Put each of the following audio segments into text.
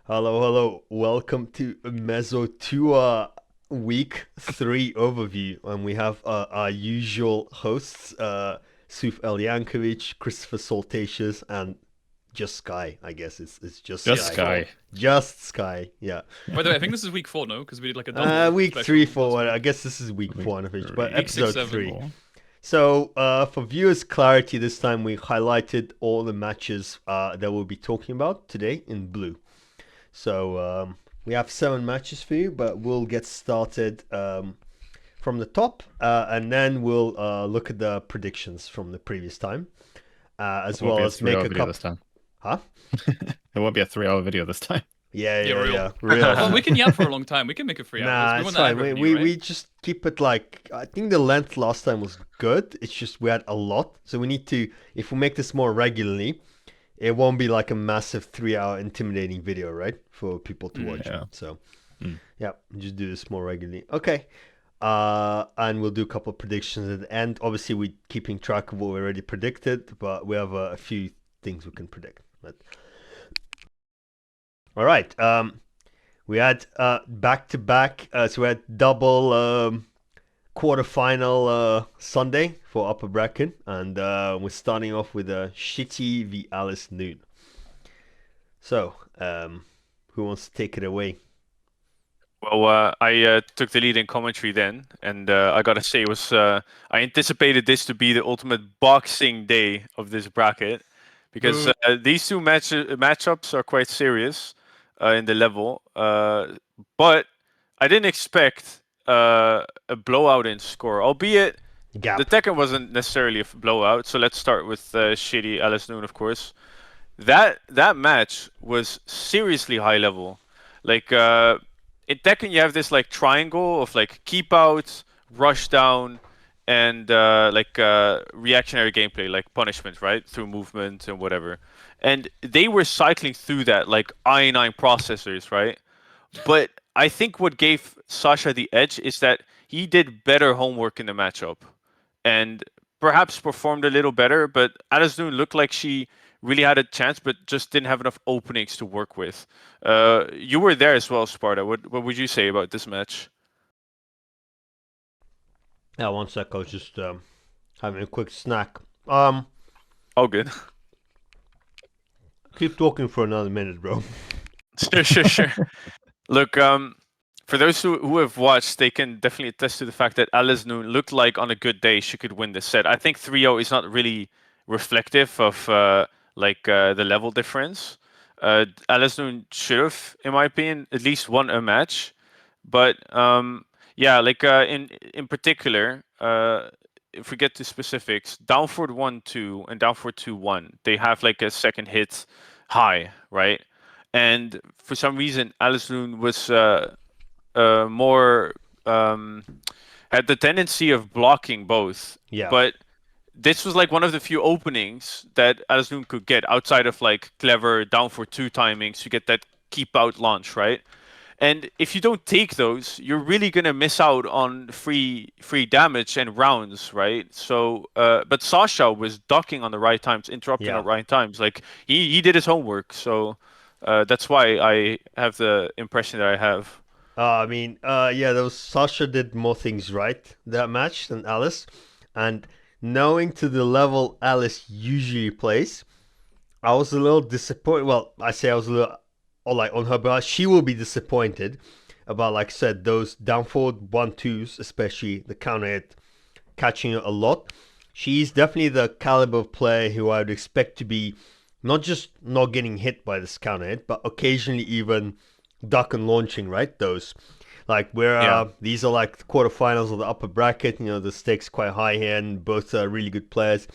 Hello, hello. Welcome to Mezzo Tuah Week 3 overview. And we have our usual hosts, Suf Elyankovic, Christopher Saltatius, and just Sky, I guess. It's just Just Sky. Sky. Just Sky, yeah. By the way, I think this is week 4, no? Because we did like a double Week special 3, last 4, I week. guess this is week Week 4 of each, but three, Week 6, episode 7. 3. four. So, for viewers' clarity, this time we highlighted all the matches that we'll be talking about today in blue. So we have 7 matches for you, but we'll get started from the top, and then we'll look at the predictions from the previous time, as It won't well be a as make 3 hour a video couple. this time. Huh? It won't be a 3 hour video this time. Yeah, Yeah, yeah, real. yeah. Real. Well, we can yap for a long time. We can make it 3 hours. Nah, We it's want that fine. ad We, revenue, we right? we just keep it like, I think the length last time was good. It's just we had a lot, so we need to, if we make this more regularly, it won't be like a massive 3 hour intimidating video, right? For people to watch. Yeah. So Mm. yeah, just do this more regularly. Okay. And we'll do a couple of predictions at the end. Obviously, we're keeping track of what we already predicted, but we have a few things we can predict. But all right. We had back to back. So we had double quarterfinal Sunday for upper bracket, and we're starting off with Shittey v AliceNoon. So, who wants to take it away? Well, I took the lead in commentary then, and I gotta say, I anticipated this to be the ultimate boxing day of this bracket because Boo. these two matchups are quite serious in the level, but I didn't expect a blowout in score, albeit the Gap. Tekken wasn't necessarily a blowout. So let's start with Shitty AliceNoon, of course. That match was seriously high level. Like in Tekken, you have this like triangle of like keep out, rush down, and reactionary gameplay, like punishment, right, through movement and whatever. And they were cycling through that like i9 processors, right? But I think what gave Sasha the edge is that he did better homework in the matchup, and perhaps performed a little better. But AliceNoon looked like she really had a chance, but just didn't have enough openings to work with. You were there as well, Sparta. What would you say about this match? Yeah, one sec. I was just having a quick snack. All good. Keep talking for another minute, bro. Sure. Look, for those who have watched, they can definitely attest to the fact that AliceNoon looked like on a good day she could win this set. I think 3-0 is not really reflective of the level difference. AliceNoon should have, in my opinion, at least won a match. But yeah, like in particular, if we get to specifics, down forward 1-2 and down forward 2-1, they have like a second hit high, right? And for some reason, AliceNoon was more had the tendency of blocking both. Yeah. But this was like one of the few openings that AliceNoon could get outside of like clever down for 2 timings to get that keep out launch, right? And if you don't take those, you're really gonna miss out on free damage and rounds, right? So, but Sasha was ducking on the right times, interrupting Yeah. at right times. Like he did his homework, so that's why I have the impression that I have. Yeah, those Sasha did more things right that match than Alice, and knowing to the level Alice usually plays, I was a little disappointed. Well, I say I was a little, or like on her, but she will be disappointed about, like I said, those down forward 1-2s, especially the counter hit, catching it a lot. She's definitely the caliber of player who I would expect to be not just not getting hit by this counter hit, but occasionally even duck and launching, right? Those like where Yeah. these are like the quarterfinals of the upper bracket. You know, the stakes quite high here, and both are really good players.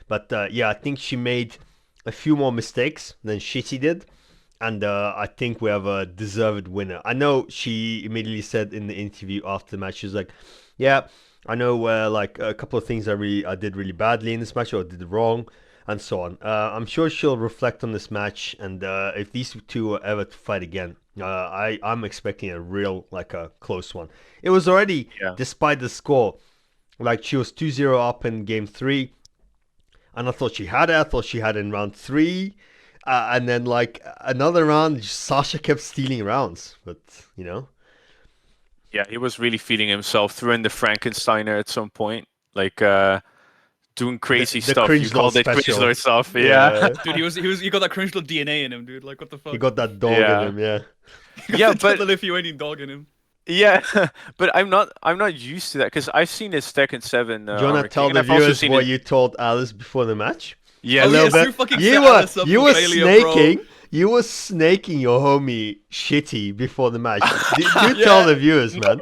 But yeah, I think she made a few more mistakes than Shitty did, and I think we have a deserved winner. I know she immediately said in the interview after the match, she was like, "Yeah, I know like a couple of things I did really badly in this match, or did wrong." And so on. I'm sure she'll reflect on this match, and if these two are ever to fight again, I'm expecting a real like a close one. It was already, Yeah. despite the score, like she was 2-0 up in game 3, and I thought she had it. I thought she had it in round 3, And then like another round, Sasha kept stealing rounds, but you know. Yeah, he was really feeding himself. Threw in the Frankensteiner at some point, like doing crazy The stuff. You cringe lord called it cringe special. lord stuff. Yeah. Dude, he got that cringe little DNA in him, dude. Like, what the fuck? He got that dog Yeah. in him, yeah. Yeah, He got the but Lithuanian dog in him. yeah, but I'm not used to that because I've seen his Tekken 7 Do you want Armor to tell King, and the I've also viewers seen what it. you told Alice before the match? Yeah, A little yes, bit. you fucking You set were Alice up for failure, bro. snaking. You were snaking your homie Shittey before the match. Do tell the viewers, man.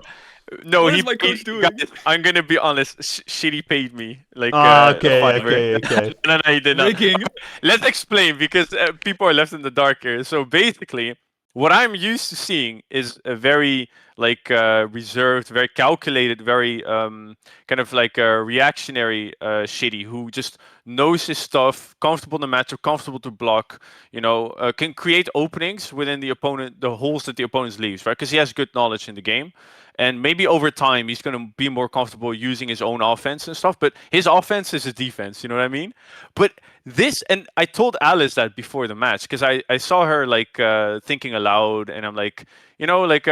No, What he is my coach doing? Guys, I'm gonna be honest. Shitty paid me like Okay, $5. okay. No, he did not. Rigging. Let's explain because people are left in the dark here. So basically, what I'm used to seeing is a very like reserved, very calculated, very kind of like a reactionary Shitty who just knows his stuff, comfortable in the matchup, comfortable to block. You know, can create openings within the opponent, the holes that the opponent leaves, right? Because he has good knowledge in the game. And maybe over time he's going to be more comfortable using his own offense and stuff. But his offense is his defense. You know what I mean? But this, and I told Alice that before the match because I saw her like thinking aloud, and I'm like, you know, like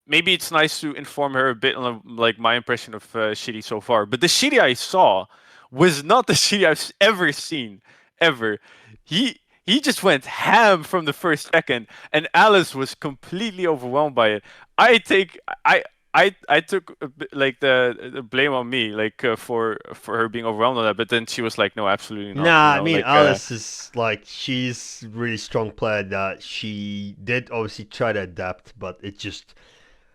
maybe it's nice to inform her a bit on like my impression of Shitty so far. But the Shitty I saw was not the Shitty I've ever seen ever. He just went ham from the first second, and Alice was completely overwhelmed by it. I took a bit, like the blame on me, like for her being overwhelmed on that. But then she was like, "No, absolutely not." Nah, You know, I mean like, Alice is like she's a really strong player that she did obviously try to adapt, but it just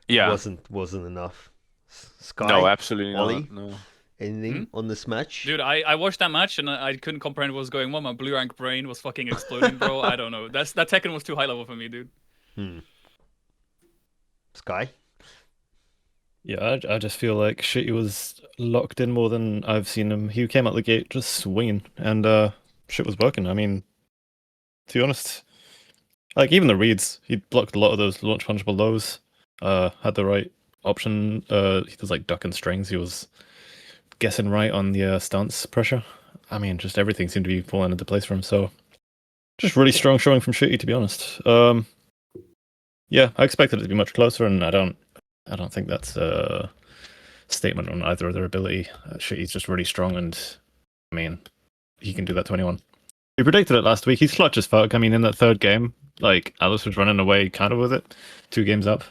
yeah, wasn't enough. Sky, no, absolutely Ollie, not. No. anything on this match? Dude, I watched that match and I couldn't comprehend what was going on. My blue rank brain was fucking exploding, bro. I don't know. That Tekken was too high level for me, dude. Sky. Yeah, I just feel like Shitty was locked in more than I've seen him. He came out the gate just swinging, and shit was working. I mean, to be honest, like even the reads, he blocked a lot of those launch punchable lows. Had the right option. He does like duck and strings. He was guessing right on the stance pressure. I mean, just everything seemed to be falling into place for him. So, just really strong showing from Shitty, to be honest. Yeah, I expected it to be much closer, and I don't think that's a statement on either of their ability. Shitty's just really strong, and I mean, he can do that to anyone. We predicted it last week. He's clutch as fuck. I mean, in that third game, like Alice was running away kind of with it. 2 games up.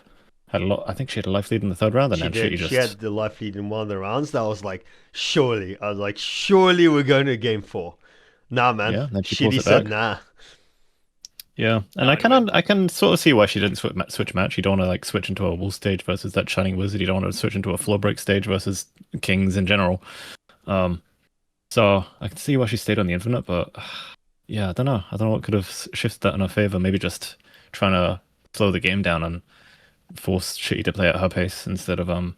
Had a lot. I think she had a life lead in the third round, and She then did. Shitty just. She had the life lead in one of the rounds. That was like, surely. I was like, surely we're going to game 4. Nah, man. Yeah, then she pulls Shitty it said back. nah. Yeah, and I can sort of see why she didn't switch match. You don't want to like switch into a Wolf stage versus that Shining Wizard. You don't want to switch into a Floor Break stage versus Kings in general. So I can see why she stayed on the Infinite, but yeah, I don't know. I don't know what could have shifted that in her favor. Maybe just trying to slow the game down and force Shitty to play at her pace instead of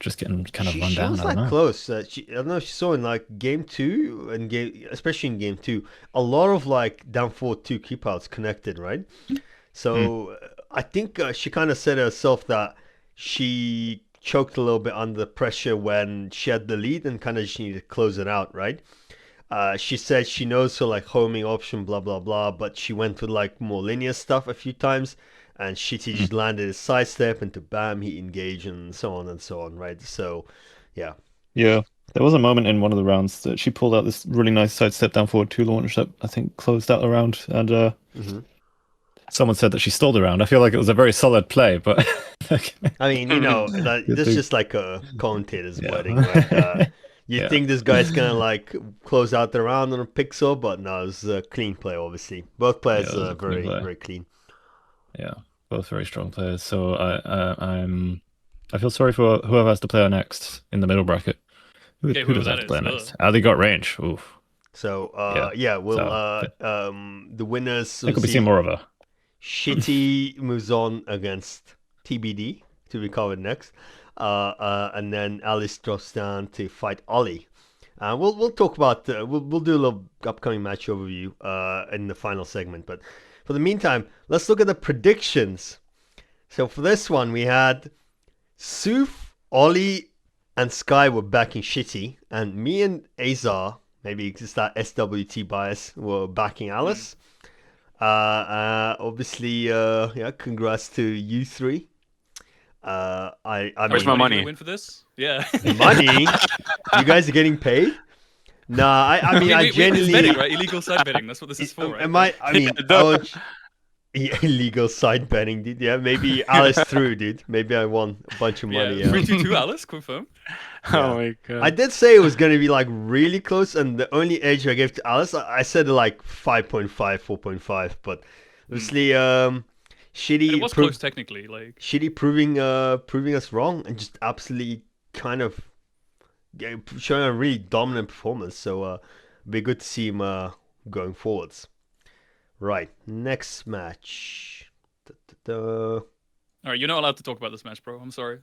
just getting kind of run She down. was I don't like know. close. I don't know if she saw in like game 2 and especially in game 2, a lot of like down forward 2 keep outs connected, right? So I think she kind of said herself that she choked a little bit under pressure when she had the lead and kind of just needed to close it out, right? She said she knows her like homing option, blah blah blah, but she went with like more linear stuff a few times, and Shitty just landed a sidestep into bam, he engaged and so on, right? So, yeah. Yeah, there was a moment in one of the rounds that she pulled out this really nice sidestep down forward 2 launch that I think closed out the round, and someone said that she stole the round. I feel like it was a very solid play, but I mean, you know, Good this is thing. just like a commentator's Yeah. wording, right? You Yeah. think this guy's gonna like close out the round on a pixel, but no, it's a clean play, obviously. Both players Yeah, it was are a clean very, play. very clean. Yeah, both very strong players. So I feel sorry for whoever has to play her next in the middle bracket. Who Okay, does whoever have that to play is, next? They got range. Oof. So, Yeah, we'll so, the winners. I think we'll be seeing more of her. Shitty moves on against TBD to be covered next, and then Alice drops down to fight Ollie. We'll talk about we'll do a little upcoming match overview in the final segment. But for the meantime, let's look at the predictions. So for this one, we had Soof, Ollie, and Sky were backing Shitty, and me and Azar maybe it's that SWT bias were backing Alice. Obviously, yeah, congrats to you three. I Where's mean, my Money for the money? win for this? Yeah. money. You guys are getting paid. Nah, I mean, I it's genuinely. betting, right? Illegal side betting. That's what this is for, right? Am I? I mean, Yeah, illegal side betting, dude. Yeah, maybe Alice threw, dude. Maybe I won a bunch of money. Yeah, 3-2-2 Alice, confirm. Oh my god. I did say it was gonna be like really close, and the only edge I gave to Alice, I said like 5.5, 4.5, but obviously, Shittey And it was close technically, like. Shittey proving us wrong, and just absolutely kind of showing a really dominant performance. So it'd be good to see him going forwards. Right, next match. All right, you're not allowed to talk about this match, bro. I'm sorry.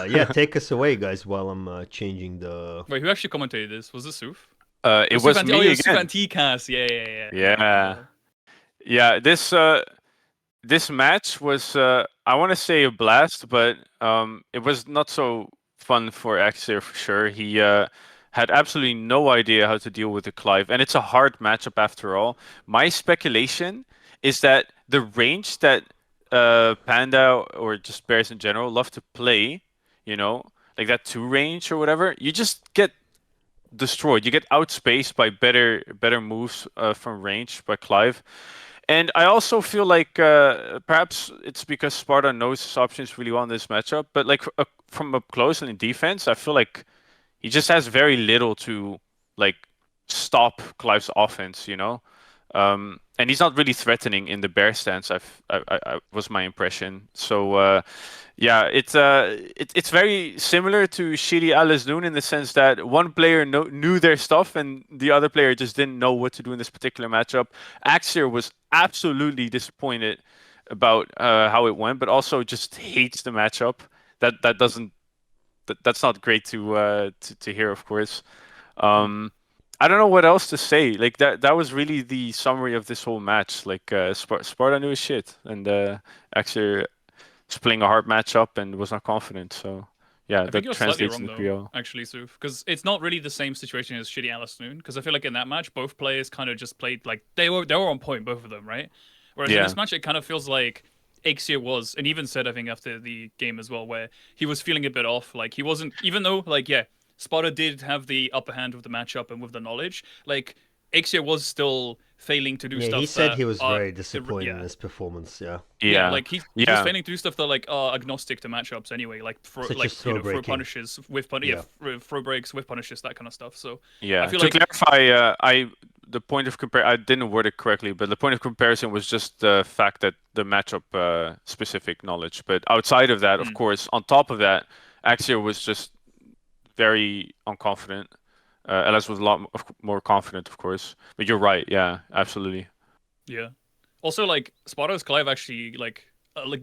Yeah, take us away, guys, while I'm changing the. Wait, who actually commentated this? Was this Suf? It was me again. Suf Antikas. Yeah. Yeah. This match was I want to say a blast, but it was not so fun for AxiR for sure. He had absolutely no idea how to deal with the Clive, and it's a hard matchup after all. My speculation is that the range that Panda or just bears in general love to play, you know, like that 2 range or whatever, you just get destroyed. You get outspaced by better moves from range by Clive. And I also feel like perhaps it's because Sparta knows his options really well in this matchup, but like from up close and in defense, I feel like he just has very little to like stop Clive's offense, you know. And he's not really threatening in the bear stance. I was my impression. So yeah, it's very similar to Shittey AliceNoon in the sense that one player knew their stuff and the other player just didn't know what to do in this particular matchup. AxiR was absolutely disappointed about how it went, but also just hates the matchup. That's not great to hear, of course. I don't know what else to say. Like that was really the summary of this whole match. Like Sparta knew his shit, and AxiR was playing a hard matchup and was not confident. So yeah, I think that you're slightly translates wrong into though, PL. actually, Suf, because it's not really the same situation as Shittey AliceNoon. Because I feel like in that match, both players kind of just played like they were on point, both of them, right? Whereas in Yeah. this match, it kind of feels like AxiR was, and even said I think after the game as well, where he was feeling a bit off. Like he wasn't, even though like yeah, Sparta did have the upper hand with the matchup and with the knowledge. Like AxiR was still failing to do Yeah, stuff. he said that he was are- very disappointed in yeah. his performance. Yeah, Yeah, like he's Yeah. failing to do stuff that like are agnostic to matchups anyway, like Such like as throw throw breaking. punishes with throw breaks with punishes, that kind of stuff. So Yeah. I feel To like clarify, the point of compare I didn't word it correctly, but the point of comparison was just the fact that the matchup specific knowledge. But outside of that, of course, on top of that, AxiR was just very unconfident. Alice was a lot more confident, of course. But you're right, yeah, absolutely. yeah. Also, like Sparta's Clive actually like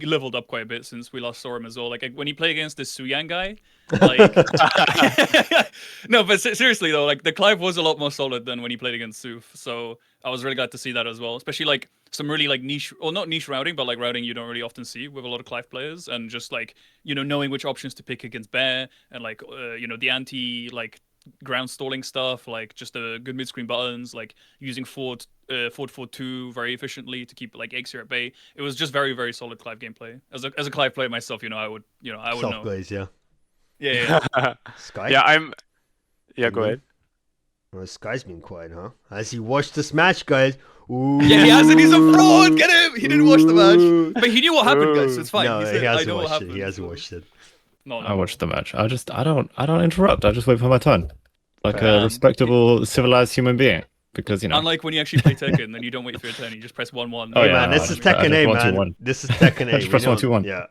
leveled up quite a bit since we last saw him as well. Like when he played against this Suyang guy, like no, but seriously though, like the Clive was a lot more solid than when he played against Suf. So I was really glad to see that as well, especially like some really like niche, or not niche routing, but like routing you don't really often see with a lot of Clive players, and just like knowing which options to pick against Bear, and like the anti like ground stalling stuff, like just the good mid-screen buttons, like using forward 2 very efficiently to keep like AxiR at bay. It was just very, very solid Clive gameplay. As a Clive player myself, I would know. self-glaze. Yeah, Yeah. Sky. Yeah, go ahead. Well, Sky's been quiet, huh? Has he watched this match, guys? Ooh. Yeah, he hasn't. He's a fraud. Get him. He didn't watch the match, but he knew what happened, guys. So it's fine. No, He he said, hasn't I know what watched happened. it. He hasn't watched it. No. I watched the match. I don't interrupt. I just wait for my turn, like Fair. a respectable, civilized human being. Because Unlike when you actually play Tekken, then you don't wait for your turn. You just press 1-1. Oh, Hey yeah, man, no, this I is just- I Tekken just A, want to man. win. This is Tekken A. I just press 1, 2, 1. Yeah.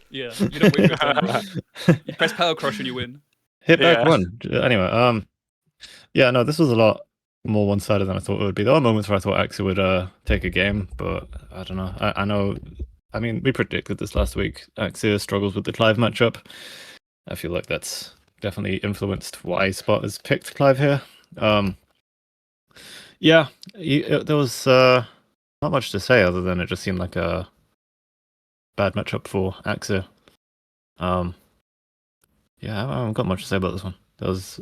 Yeah, you don't wait for your turn, bro. You press Power Crush and you win. Hit back Yeah. 1. Anyway, yeah, no, this was a lot more one-sided than I thought it would be. There were moments where I thought AxiR would take a game, but I don't know. I know. I mean, we predicted this last week. AxiR struggles with the Clive matchup. I feel like that's definitely influenced why Sparta's picked Clive here. Yeah, there was not much to say other than it just seemed like a bad matchup for AxiR. Yeah, I haven't got much to say about this one. There was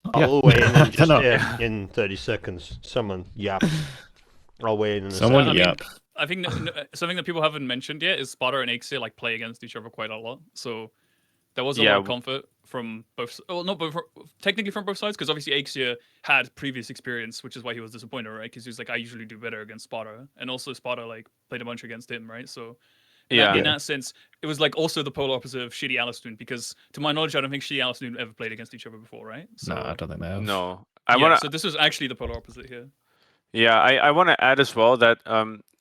Yeah. I'll weigh in just Dunno. in 30 seconds. Someone yap. I'll weigh in a Someone second. yap. I think something that people haven't mentioned yet is Sparta and AxiR like play against each other quite a lot. So there was a lot of comfort from both. Well, not both. Technically from both sides, because obviously AxiR had previous experience, which is why he was disappointed, right? Because he was like, I usually do better against Sparta, and also Sparta like played a bunch against him, right? So in that sense, it was like also the polar opposite of Shittey AliceNoon, because to my knowledge, I don't think Shittey AliceNoon ever played against each other before, right? So, No, I don't think they have. No. So this was actually the polar opposite here. Yeah, I want to add as well that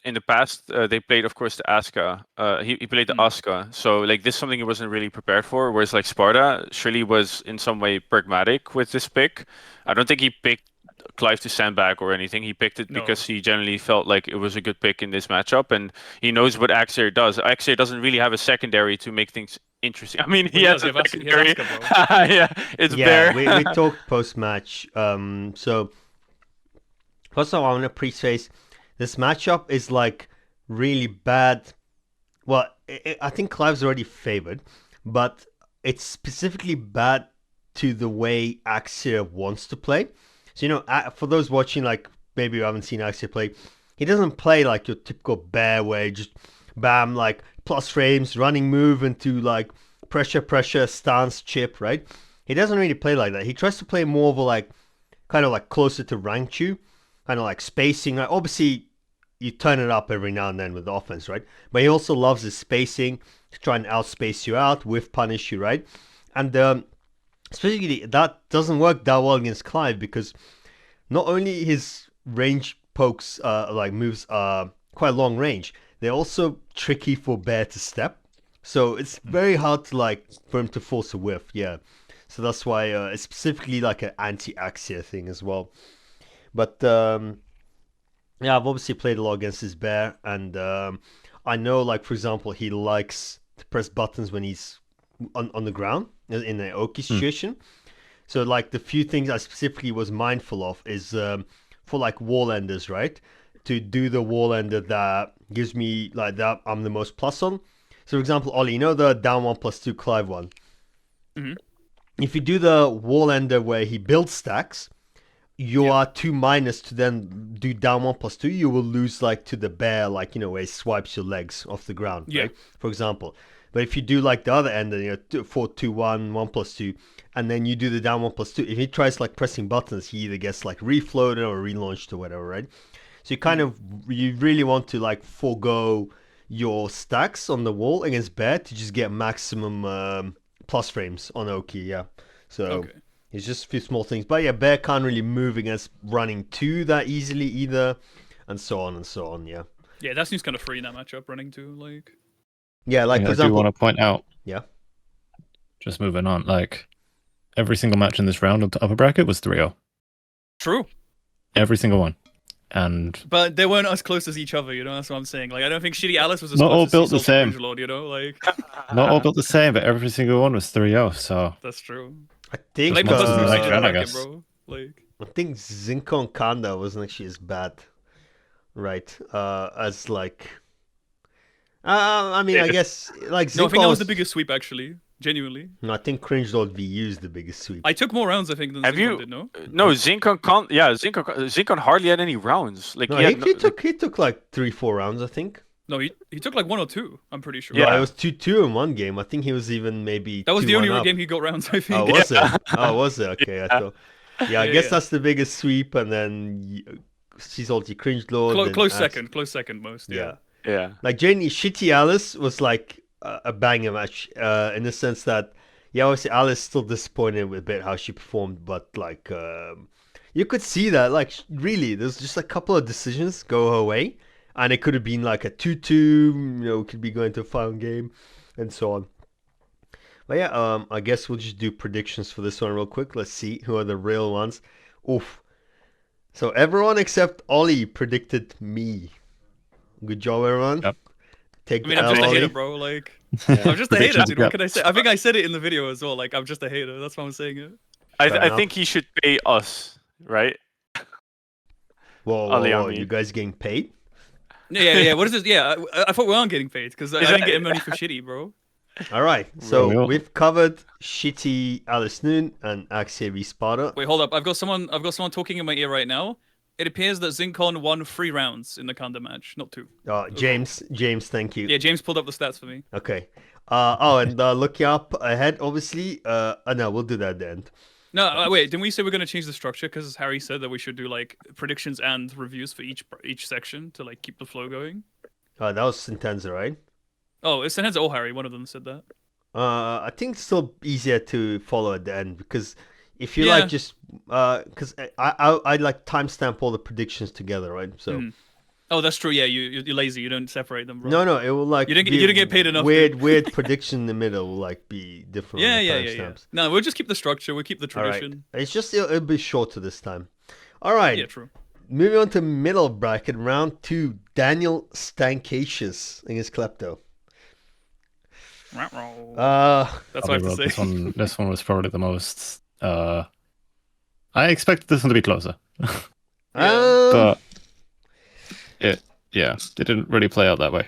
in the past they played, of course, the Aska. He played the Aska, so like this is something he wasn't really prepared for. Whereas like Sparta, surely was in some way pragmatic with this pick. I don't think he picked Clive to sandbag or anything. He picked it because he generally felt like it was a good pick in this matchup, and he knows what AxiR does. AxiR doesn't really have a secondary to make things interesting. I mean, he has a secondary. Yeah, it's bare. we talked post match. So. First of all, I want to preface this matchup is like really bad. Well, I think Clive's already favored, but it's specifically bad to the way AxiR wants to play. So, for those watching, like maybe you haven't seen AxiR play, he doesn't play like your typical bear where you just bam, like plus frames, running move into like pressure, stance, chip, right? He doesn't really play like that. He tries to play more of a like kind of like closer to rank chew. Kind of like spacing. Like obviously, you turn it up every now and then with the offense, right? But he also loves his spacing to try and outspace you out, with punish you, right? And specifically, that doesn't work that well against Clive because not only his range pokes, like moves, are quite long range, they're also tricky for Bear to step. So it's very hard to like for him to force a whiff. Yeah. So that's why it's specifically like an anti-AxiR thing as well. But yeah, I've obviously played a lot against his bear, and I know, like for example, he likes to press buttons when he's on the ground in an Oki situation. So like the few things I specifically was mindful of is for like wall enders, right? To do the wall ender that gives me like that I'm the most plus on. So for example, Ollie, the down 1+2 Clive one. Mm-hmm. If you do the wall ender where he builds stacks, you are 2- to then do down 1+2, you will lose like to the bear, like where he swipes your legs off the ground, right? For example. But if you do like the other end, 4-2-1, 1+2, and then you do the down 1+2, if he tries like pressing buttons, he either gets like refloated or relaunched or whatever, right? So you really want to like forego your stacks on the wall against bear to just get maximum plus frames on Oki, yeah. So it's just a few small things. But yeah, bear can't really move against running 2 that easily either, and so on, yeah. Yeah, that seems kind of free in that matchup, running 2, like... Yeah, like, for example... I do want to point out... Yeah? Just moving on, like, every single match in this round of the upper bracket was 3-0. True. Every single one. But they weren't as close as each other, that's what I'm saying. Like, I don't think Shittey Alice was as not close all as built the same. Lord, like... Not all built the same, but every single one was 3-0, so... That's true. I think I guess. Bro. Like, I think Zinko and Kanda wasn't actually as bad, right? As like, I mean, I guess like Zinko. No, I think that was the biggest sweep actually, genuinely. No, I think Cringe Lord VU is the biggest sweep. I took more rounds, I think, than Zincon did. No, Zincon hardly had any rounds. Like no, he took like 3-4 rounds, I think. No, he took like 1 or 2. I'm pretty sure. Yeah, it was 2-2 in one game. I think he was even maybe. That was the only up. game he got rounds. I think. Oh, was it? Oh, was it? Okay, I thought. Yeah, I guess that's the biggest sweep, and then she's also Cringe Lord. Close second most. Yeah. Like Jane Shittey Alice was like a banger match in the sense that obviously Alice still disappointed with a bit how she performed, but like you could see that like really there's just a couple of decisions go her way, and it could have been like a 2-2, could be going to a final game, and so on. But yeah, I guess we'll just do predictions for this one real quick. Let's see who are the real ones. Oof. So everyone except Ollie predicted me. Good job, everyone. Yep. I'm just a hater, bro. Like, I'm just a hater, dude. What can I say? I think I said it in the video as well. Like, I'm just a hater. That's why I'm saying it. I think he should pay us, right? Whoa, you guys getting paid? Yeah. What is this? Yeah, I thought we aren't getting paid because I didn't get money for Shittey, bro. All right, so Well- we've covered Shittey, AliceNoon, and AxiR Sparta. Wait, hold up. I've got someone talking in my ear right now. It appears that Zincon won 3 rounds in the Kanda match, not 2. James, thank you. Yeah, James pulled up the stats for me. Okay. And looking up ahead, obviously. No, we'll do that at the end. No, wait. Didn't we say we're gonna change the structure? Because Harry said that we should do like predictions and reviews for each section to like keep the flow going. That was Sentenza, right? Oh, it's Sentenza or Harry. One of them said that. I think it's still easier to follow at the end because if you Yeah. like just because I like timestamp all the predictions together, right? So Mhm. Oh, that's true. Yeah, you're lazy. You don't separate them, bro. no, it will like You didn't be get paid enough, Weird prediction in the middle will like be different. Yeah, on the yeah. timestamps. No, we'll just keep the structure. We'll keep the All right. tradition. It's just it'll be shorter this time. All right. Yeah, true. Moving on to middle bracket, round 2. Daniel Stankatius against Klepto. That's I'll what I be have to real, say. this one was probably the most. I expected this one to be closer, but it didn't really play out that way.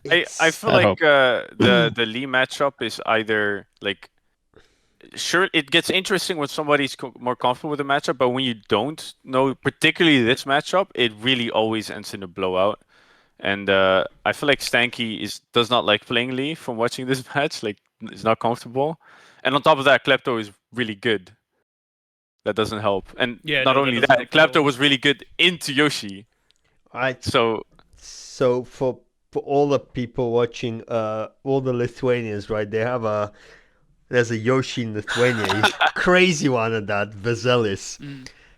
I feel I like hope. the Lee matchup is either like sure it gets interesting when somebody's more comfortable with the matchup, but when you don't know, particularly this matchup, it really always ends in a blowout. And I feel like Stanky does not like playing Lee from watching this match. Like, is not comfortable. And on top of that, Klepto is really good. That doesn't help. And Yeah, not no, that only doesn't that, help at all. Klepto was really good into Yoshi. Alright, So so for all the people watching, all the Lithuanians, right? There's a Yoshi in Lithuania. He's crazy one at that, Vazelis.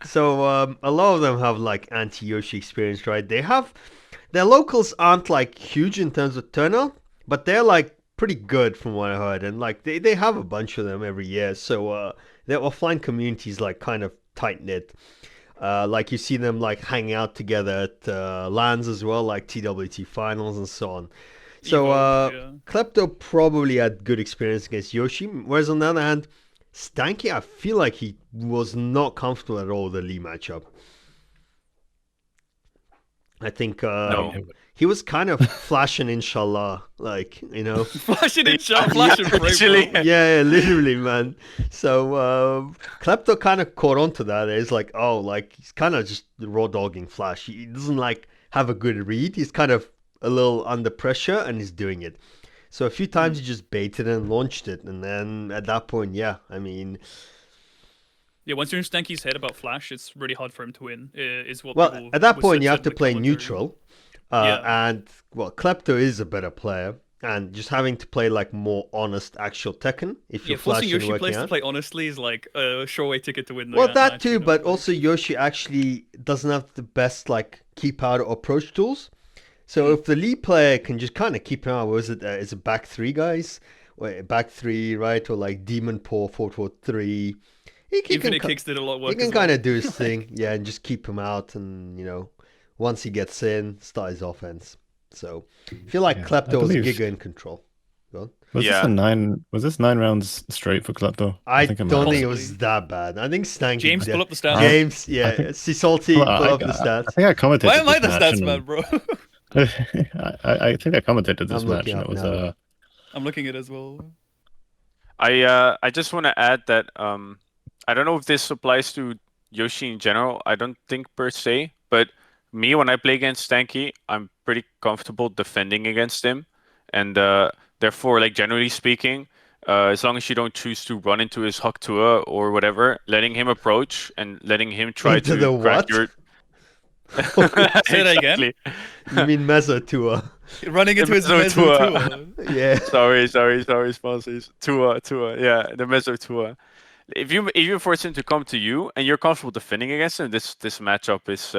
So a lot of them have like anti-Yoshi experience, right? Their locals aren't like huge in terms of turnout, but they're like pretty good from what I heard, and like they have a bunch of them every year. So their offline community is like kind of tight knit. Like you see them like hanging out together at LANs as well, like TWT finals and so on. So Evo, yeah. Klepto probably had good experience against Yoshi, whereas on the other hand, Stanky, I feel like he was not comfortable at all with the Lee matchup. I think No. he was kind of flashing inshallah, like, you know. Flashing in shot, flashing frame, Actually, bro. Yeah, literally, man. So Klepto kind of caught on to that. It's like, oh, like he's kind of just raw dogging Flash. He doesn't like have a good read. He's kind of a little under pressure and he's doing it. So a few times he just baited and launched it, and then at that point, yeah, I mean, Yeah, once you're in Stanky's head about Flash, it's really hard for him to win. Is what well, people at that would point said you have in to the play commentary. neutral, Yeah. and well, Klepto is a better player, and just having to play like more honest actual Tekken if Yeah, you're forcing flashing Yoshi working players to out. play honestly is like a sureway ticket to win the Well, match, that too, you know? but also Yoshi actually doesn't have the best like keep out or approach tools. So if the lead player can just kind of keep him out, was it? Is it back 3 guys? Wait, back 3, right? Or like Demon Paw 443. He Infinite can, Kicks did a lot of work. he can as well. kind of do his thing, yeah, and just keep him out, and you know, once he gets in, start his offense. So I feel like Yeah, I Klepto was believe- Giga in control. Go on. Was Yeah. this 9 rounds straight for Klepto? I think don't might think have- it was that bad. I think Stanky. James, did. pull up the stats. James, yeah, think- Salty, Well, pull I- up the I stats. think I commented. Why am I the this match stats and- man, bro? I think I commented this I'm match, looking and up it was now. I'm looking at it as well. I just want to add that I don't know if this applies to Yoshi in general. I don't think per se, but me when I play against Stanky, I'm pretty comfortable defending against him, and therefore, like generally speaking, as long as you don't choose to run into his Hawk Tuah or whatever, letting him approach and letting him try Into to the crack what? your. Say that again? Exactly. You mean Mezzo Tuah? Running into his Mezzo Mezzo Tuah. Tuah. Yeah. Sorry, sponsors. Tuah, yeah, the Mezzo Tuah. If you force him to come to you and you're comfortable defending against him, this matchup is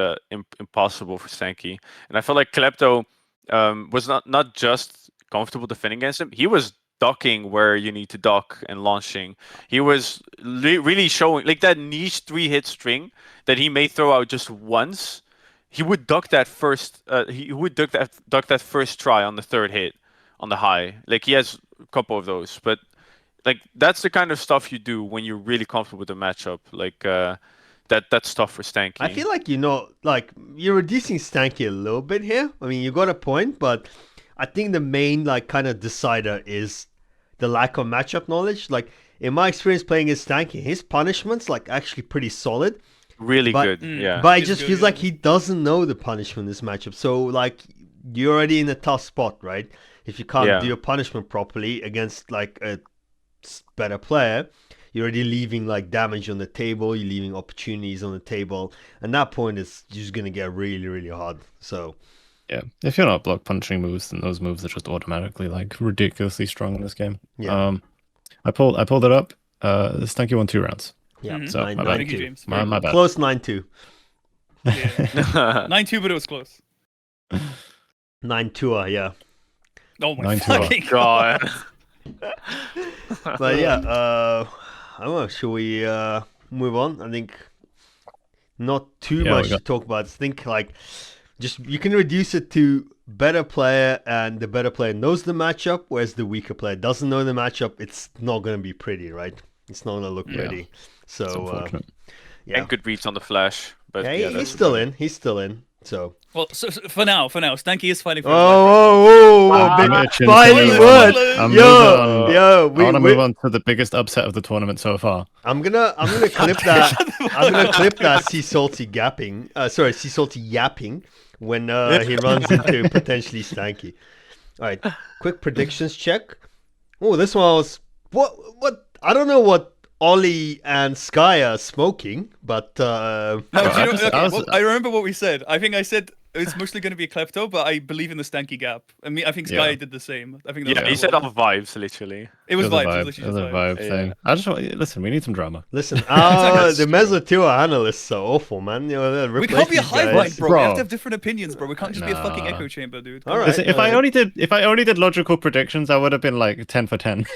impossible for Stanky. And I feel like Klepto was not just comfortable defending against him. He was docking where you need to dock and launching. He was really showing like that niche 3-hit string that he may throw out just once. He would duck that first. He would duck that first try on the 3rd hit on the high. Like he has a couple of those, but like that's the kind of stuff you do when you're really comfortable with the matchup. Like that's stuff for Stanky. I feel like like you're reducing Stanky a little bit here. I mean, you got a point, but I think the main like kind of decider is the lack of matchup knowledge. Like in my experience playing as Stanky, his punishments like actually pretty solid. Really But- good. Yeah. But it He's just good, feels yeah. like he doesn't know the punishment in this matchup. So like you're already in a tough spot, right? If you can't Yeah. do your punishment properly against like a better player, you're already leaving like damage on the table. You're leaving opportunities on the table, and that point is just gonna get really, really hard. So Yeah, if you're not block punching moves, then those moves are just automatically like ridiculously strong in this game. Yeah. I pulled it up. Stanky won 2 rounds. yeah, Mhm. So, nine, my bad. nine Thank you, two. James. My bad. Close 9-2. Yeah. 9-2, but it was close. 9-2, yeah. Oh my 9-2. fucking god. God. But yeah, I don't know. Shall we move on? I think not too Yeah, much we to got- talk about. I think like just you can reduce it to better player, and the better player knows the matchup, whereas the weaker player doesn't know the matchup. It's not going to be pretty, right? It's not going to look Yeah. pretty. It's So unfortunate. yeah, And good reads on the flash. But yeah, yeah, he's that's still about it. in. He's still in. So Well, so for now, Stanky is fighting for oh, his life. whoa, whoa, Ah, big I'm itching fighting to move word. on. I'm Yo, moving on. yo, I want to we, move on to the biggest upset of the tournament so far. I'm gonna clip that. I'm gonna clip that Sea Salty gapping. Sea Salty yapping when he runs into potentially Stanky. All right, quick predictions check. Oh, this one was what? I don't know what Ollie and Sky are smoking, but No, do you know, I was- okay, I was- well, I remember what we said. I think I said it's mostly going to be a klepto, but I believe in the Stanky gap. I think Sky Yeah. did the same. I think that Yeah, he was said what all vibes, literally. it was a vibes. vibe. It was It was a literally vibe just Yeah. thing. I just want listen. We need some drama. listen, That's the true. Mezzo Tuah analysts are awful, man. You know, We can't be a hive mind, bro. We have Bro. to have different opinions, bro. We can't just be a fucking Nah. echo chamber, dude. All right. Listen, if I only did logical predictions, I would have been like 10 for 10.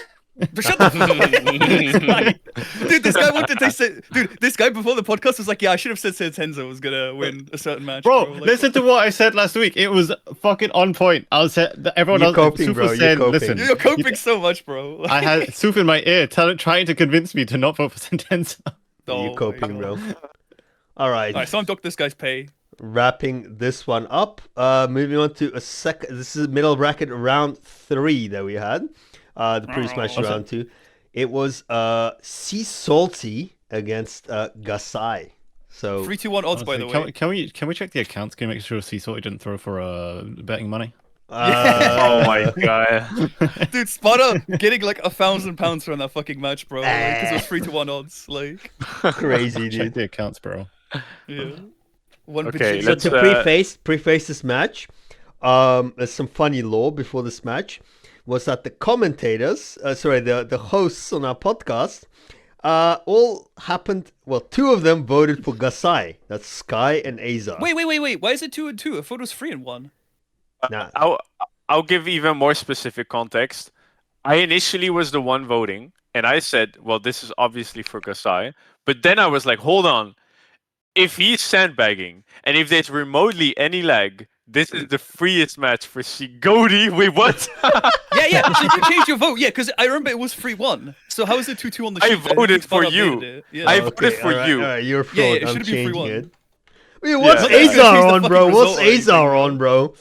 But shut the fuck up. Dude, this guy wanted to say, dude, this guy before the podcast was like, yeah, I should have said Sentenza was gonna win a certain match. Bro, Like, listen to what I said last week. It was fucking on point. I was everyone You're else. coping, Sufu bro, you're said, coping. listen, You're coping so much, bro. I had Suf in my ear trying to convince me to not vote for Sentenza. Oh you my coping, bro. God. All right. Alright, someone dock this guy's pay. Wrapping this one up. Moving on to a second. This is middle bracket round 3 that we had. The previous match Oh. round 2. It was Sea Salty against Gasai. So 3-2-1 odds, by the way. Can we check the accounts? Can we make sure Seasalt didn't throw for betting money? Oh my god. Dude, Sparta getting like £1,000 from that fucking match, bro. Because it was 3-1 odds. Like, crazy, Check dude. the accounts, bro. yeah. One Okay, bajillion. So let's, to preface this match, there's some funny lore before this match. Was that the commentators, the hosts on our podcast, all happened. Well, 2 of them voted for Gasai. That's Sky and AxiR. Wait. Why is it 2-2? I thought it was 3-1. Nah. I'll give even more specific context. I initially was the one voting, and I said, well, this is obviously for Gasai. But then I was like, hold on. If he's sandbagging, and if there's remotely any lag, this is the freest match for Sigodi. Wait, what? Yeah. So you changed your vote. Yeah, because I remember it was 3-1. So how is it 2-2 on the I sheet? then? voted Sparta for you. updated it. Yeah. I voted for alright, you. Alright, you're a fraud. Yeah, it I'm should be changing 3-1. it. Wait, what's Yeah. Change the AxiR on, bro? fucking What's result or AxiR anything, on, bro?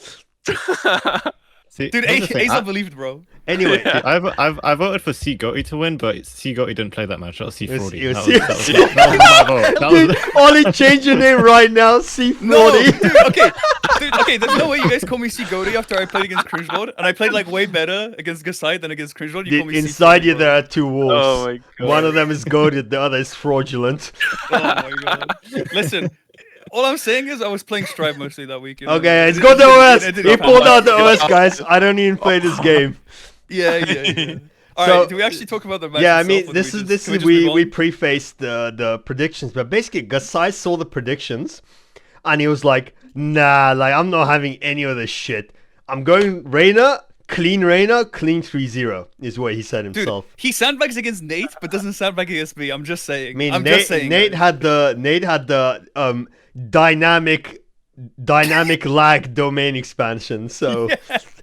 See, Dude, here's the thing, AxiR believed, bro. Anyway, I voted for C Gotti to win, but C Gotti didn't play that match. That was C It was- Forty. it was That was C- my vote. That dude, was, Ollie, change your name right now. C40. No, dude, okay, there's no way you guys call me Sigodi after I played against Cringelord, and I played like way better against Gasai than against Cringelord. You call me Inside C40, you, bro. there are 2 wolves. Oh my god. One of them is goaded, the other is fraudulent. Oh my god. Listen, all I'm saying is I was playing Strive mostly that week. You know? Okay, it's It got the didn't- OS. it didn't He happen. pulled out the OS, guys. I don't even play this game. Yeah. All So- right, do we actually talk about the match? Yeah, I itself, mean, or do this we is just- can we just move we on? prefaced the predictions, but basically, Gasai saw the predictions, and he was like, "Nah, like I'm not having any of this shit. I'm going Reyna, clean 3-0 is what he said Dude, himself." he sandbags against Nate, but doesn't sandbag against me. I'm just saying. I mean, I'm Nate, just saying. Nate guys. had the dynamic lag domain expansion. So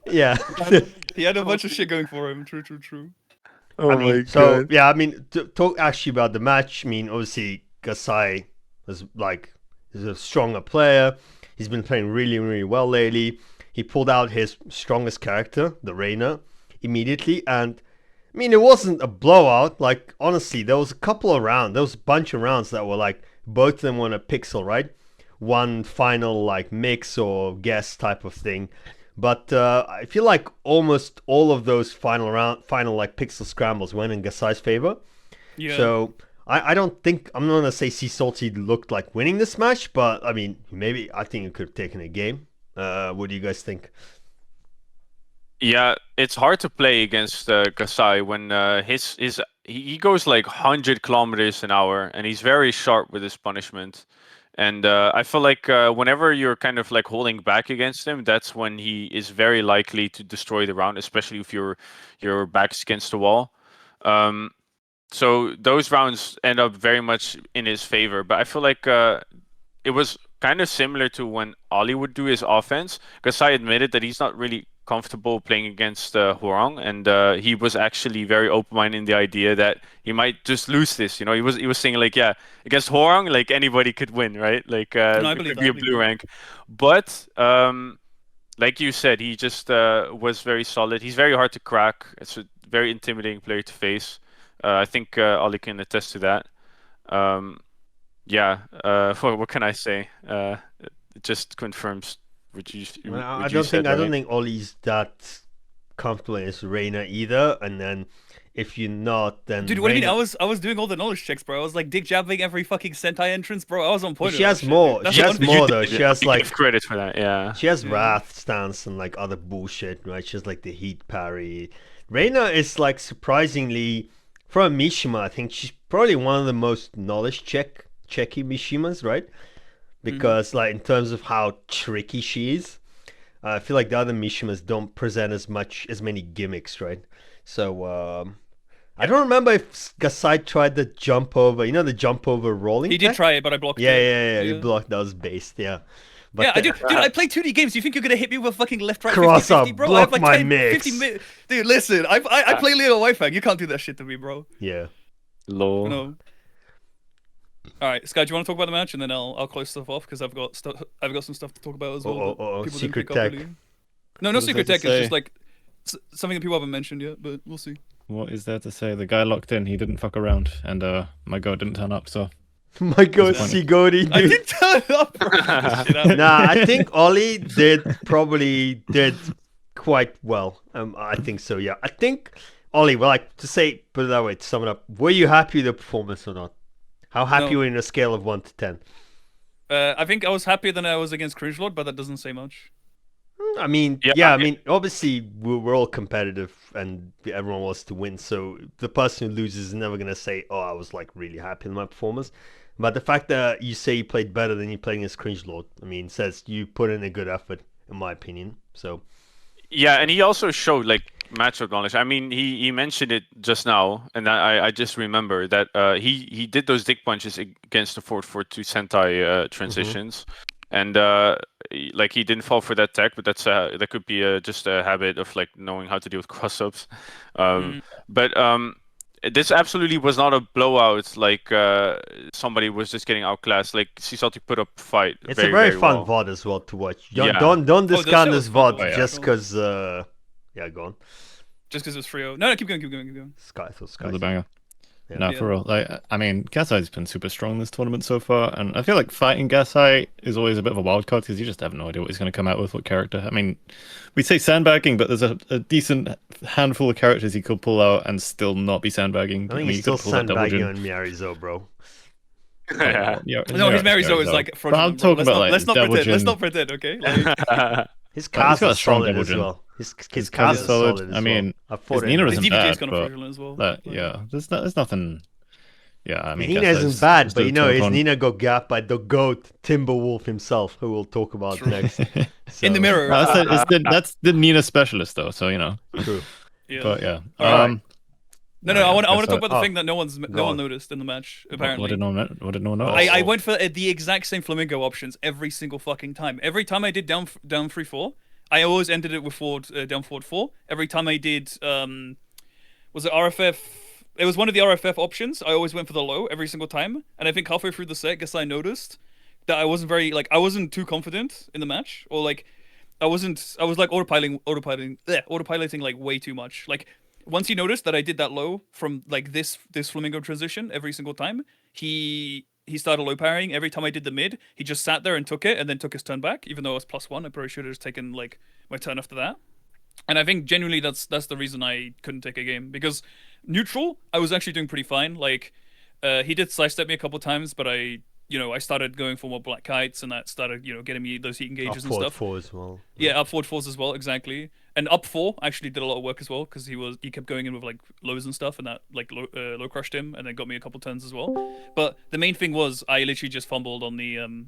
yeah. He had a bunch of shit going for him. True. Oh I mean, my so god. yeah, I mean, to talk actually about the match. I mean, obviously, Gasai is a stronger player. He's been playing really, really well lately. He pulled out his strongest character, the Reyna, immediately, and I mean, it wasn't a blowout. Like, honestly, there was a couple of rounds. There was a bunch of rounds that were like, both of them were on a pixel, right? One final, like, mix or guess type of thing. But I feel like almost all of those final, like, pixel scrambles went in Gasai's favor. Yeah. So, I don't think, I'm not going to say C Salty looked like winning this match, but, I mean, maybe I think it could have taken a game. What do you guys think? Yeah, it's hard to play against Gasai when he goes like 100 kilometers an hour, and he's very sharp with his punishment. And I feel like whenever you're kind of like holding back against him, that's when he is very likely to destroy the round, especially if your back's against the wall. So those rounds end up very much in his favor. But I feel like it was kind of similar to when Ali would do his offense. Gasai admitted that he's not really comfortable playing against Hwoarang, and he was actually very open-minded in the idea that he might just lose this. You know, he was saying like, yeah, against Hwoarang, like anybody could win, right? Like I it believe could be a that. blue rank, but like you said, he just was very solid. He's very hard to crack. It's a very intimidating player to face. I think Ali can attest to that. Yeah, what can I say? It just confirms what you I what you don't said, think I don't right? think Ollie's that comfortable against Reina either. And then if you're not, then Dude, what do you mean? Reina- I was doing all the knowledge checks, bro. I was like dick jabbing every fucking Sentai entrance, bro. I was on point. She with has that shit, more. dude. That's She the has one- more though. She has I like give credit for that. Yeah. she has Yeah. wrath stance and like other bullshit, right? She has like the heat parry. Reina is like surprisingly for a Mishima. I think she's probably one of the most knowledge checky Mishimas, right? Because like in terms of how tricky she is. I feel like the other Mishimas don't present as many gimmicks, right? So I don't remember if Gasai tried the jump over. You know the jump over rolling. He did tech? try it, but I blocked Yeah, it. yeah, yeah. You blocked. That was based. Yeah. But Yeah, I do. Dude, I play 2D games. You think you're gonna hit me with a fucking left, right, Cross 50, 50, up, bro? I block have like my 10, mix. 50 Dude, listen, I play Leo Wi-Fi. You can't do that shit to me, bro. Yeah. Lol. No. All right, Sky, do you want to talk about the match, and then I'll close stuff off because I've got some stuff to talk about as well. that people didn't Secret pick up tech. earlier. No, no What is secret there to tech. It's just say? like something that people haven't mentioned yet, but we'll see. What is there to say? The guy locked in, he didn't fuck around, and my god didn't turn up, so My God, Disappointed. Sigori, I dude. did turn up, bro. Get this shit out. Nah, I think Ollie probably did quite well. I think so. Yeah, I think Ollie. Well, like to say, put it that way, to sum it up, were you happy with the performance or not? How happy No. were you on a scale of 1 to 10? I think I was happier than I was against Cringe Lord, but that doesn't say much. I mean, Yeah, yeah, I I- mean, obviously we're all competitive and everyone wants to win. So the person who loses is never gonna say, "Oh, I was like really happy with my performance." But the fact that you say you played better than you played against Cringe Lord, I mean, says you put in a good effort, in my opinion. So Yeah, and he also showed like matchup knowledge. I mean, he mentioned it just now, and I just remember that he did those dick punches against the 4-4-2 Sentai transitions, and like he didn't fall for that tech, but that could be just a habit of like knowing how to deal with cross ups. But this absolutely was not a blowout. Like somebody was just getting outclassed. Like Cisalti put up a fight. it's very, a very very fun well. VOD as well to watch. Don't Yeah. don't this discount show this is fun VOD to watch, just yeah. because. Yeah, go on. Just because it's free. No, keep going. Sky, so that Sky. was a banger. Yeah. No, Yeah. for real. Like, I mean, Gasai's been super strong this tournament so far, and I feel like fighting Gasai is always a bit of a wild card because you just have no idea what he's going to come out with, what character. I mean, we say sandbagging, but there's a decent handful of characters he could pull out and still not be sandbagging. I think mean, he's he still could pull that double sandbagging jin. on Miarizo, bro. Yeah. Yeah, No, his yeah, Mary yeah, Zoe is so- like But I'm fraudulent. Bro. talking about like Let's not double pretend. Let's jin. not pretend, okay? Like, His But he's cast got a is strong solid double as jin. well. His His cast card is is solid solid. as I mean, well. I his fought him. Nina his isn't DVG bad, is kind of but fraudulent as well. yeah, there's nothing. Yeah, I mean, Nina Gasai's isn't bad, just but a you know, his total- Nina got gapped by the GOAT, Timberwolf himself, who we'll talk about True. next. In the So, mirror. No, that's the Nina specialist though, so you know. True. Yeah. But yeah, Alright. No, yeah, I want to Gasai- talk about the Oh, thing that no go one on. noticed in the match. What Apparently, did no one know? I went for the exact same flamingo options every single fucking time. Every time I did down 3-4, I always ended it with down forward 4. Every time I did was it RFF? It was one of the RFF options. I always went for the low every single time. And I think halfway through the set, Gasai noticed that I wasn't too confident in the match, or like I was like autopiloting like way too much. Like once he noticed that I did that low from like this flamingo transition every single time, he started low parrying. Every time I did the mid, he just sat there and took it, and then took his turn back. Even though I was +1, I probably should have just taken like my turn after that. And I think genuinely that's the reason I couldn't take a game, because neutral I was actually doing pretty fine. Like he did sidestep me a couple times, but I started going for more black kites, and that started getting me those heat engages and stuff. 4 as well. Yeah, up forward 4s as well, exactly. And up 4 actually did a lot of work as well, because he kept going in with like lows and stuff, and that like low crushed him, and then got me a couple turns as well. But the main thing was I literally just fumbled on the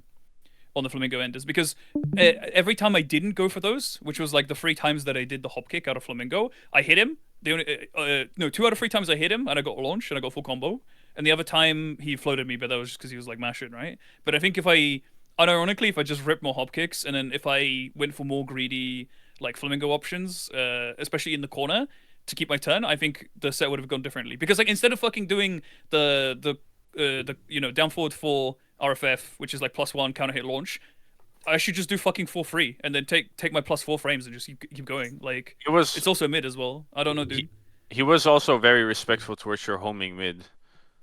flamingo enders, because every time I didn't go for those, which was like the 3 times that I did the hop kick out of flamingo, I hit him. The only 2 out of 3 times I hit him, and I got launched and I got full combo. And the other time he floated me, but that was just because he was like mashing, right? But I think if I just ripped more hop kicks, and then if I went for more greedy like flamingo options, especially in the corner to keep my turn, I think the set would have gone differently. Because like instead of fucking doing the down forward 4 RFF, which is like +1 counter hit launch, I should just do fucking 4-3 and then take my +4 frames and just keep going. Like it's also mid as well. I don't know, dude. He was also very respectful towards your homing mid.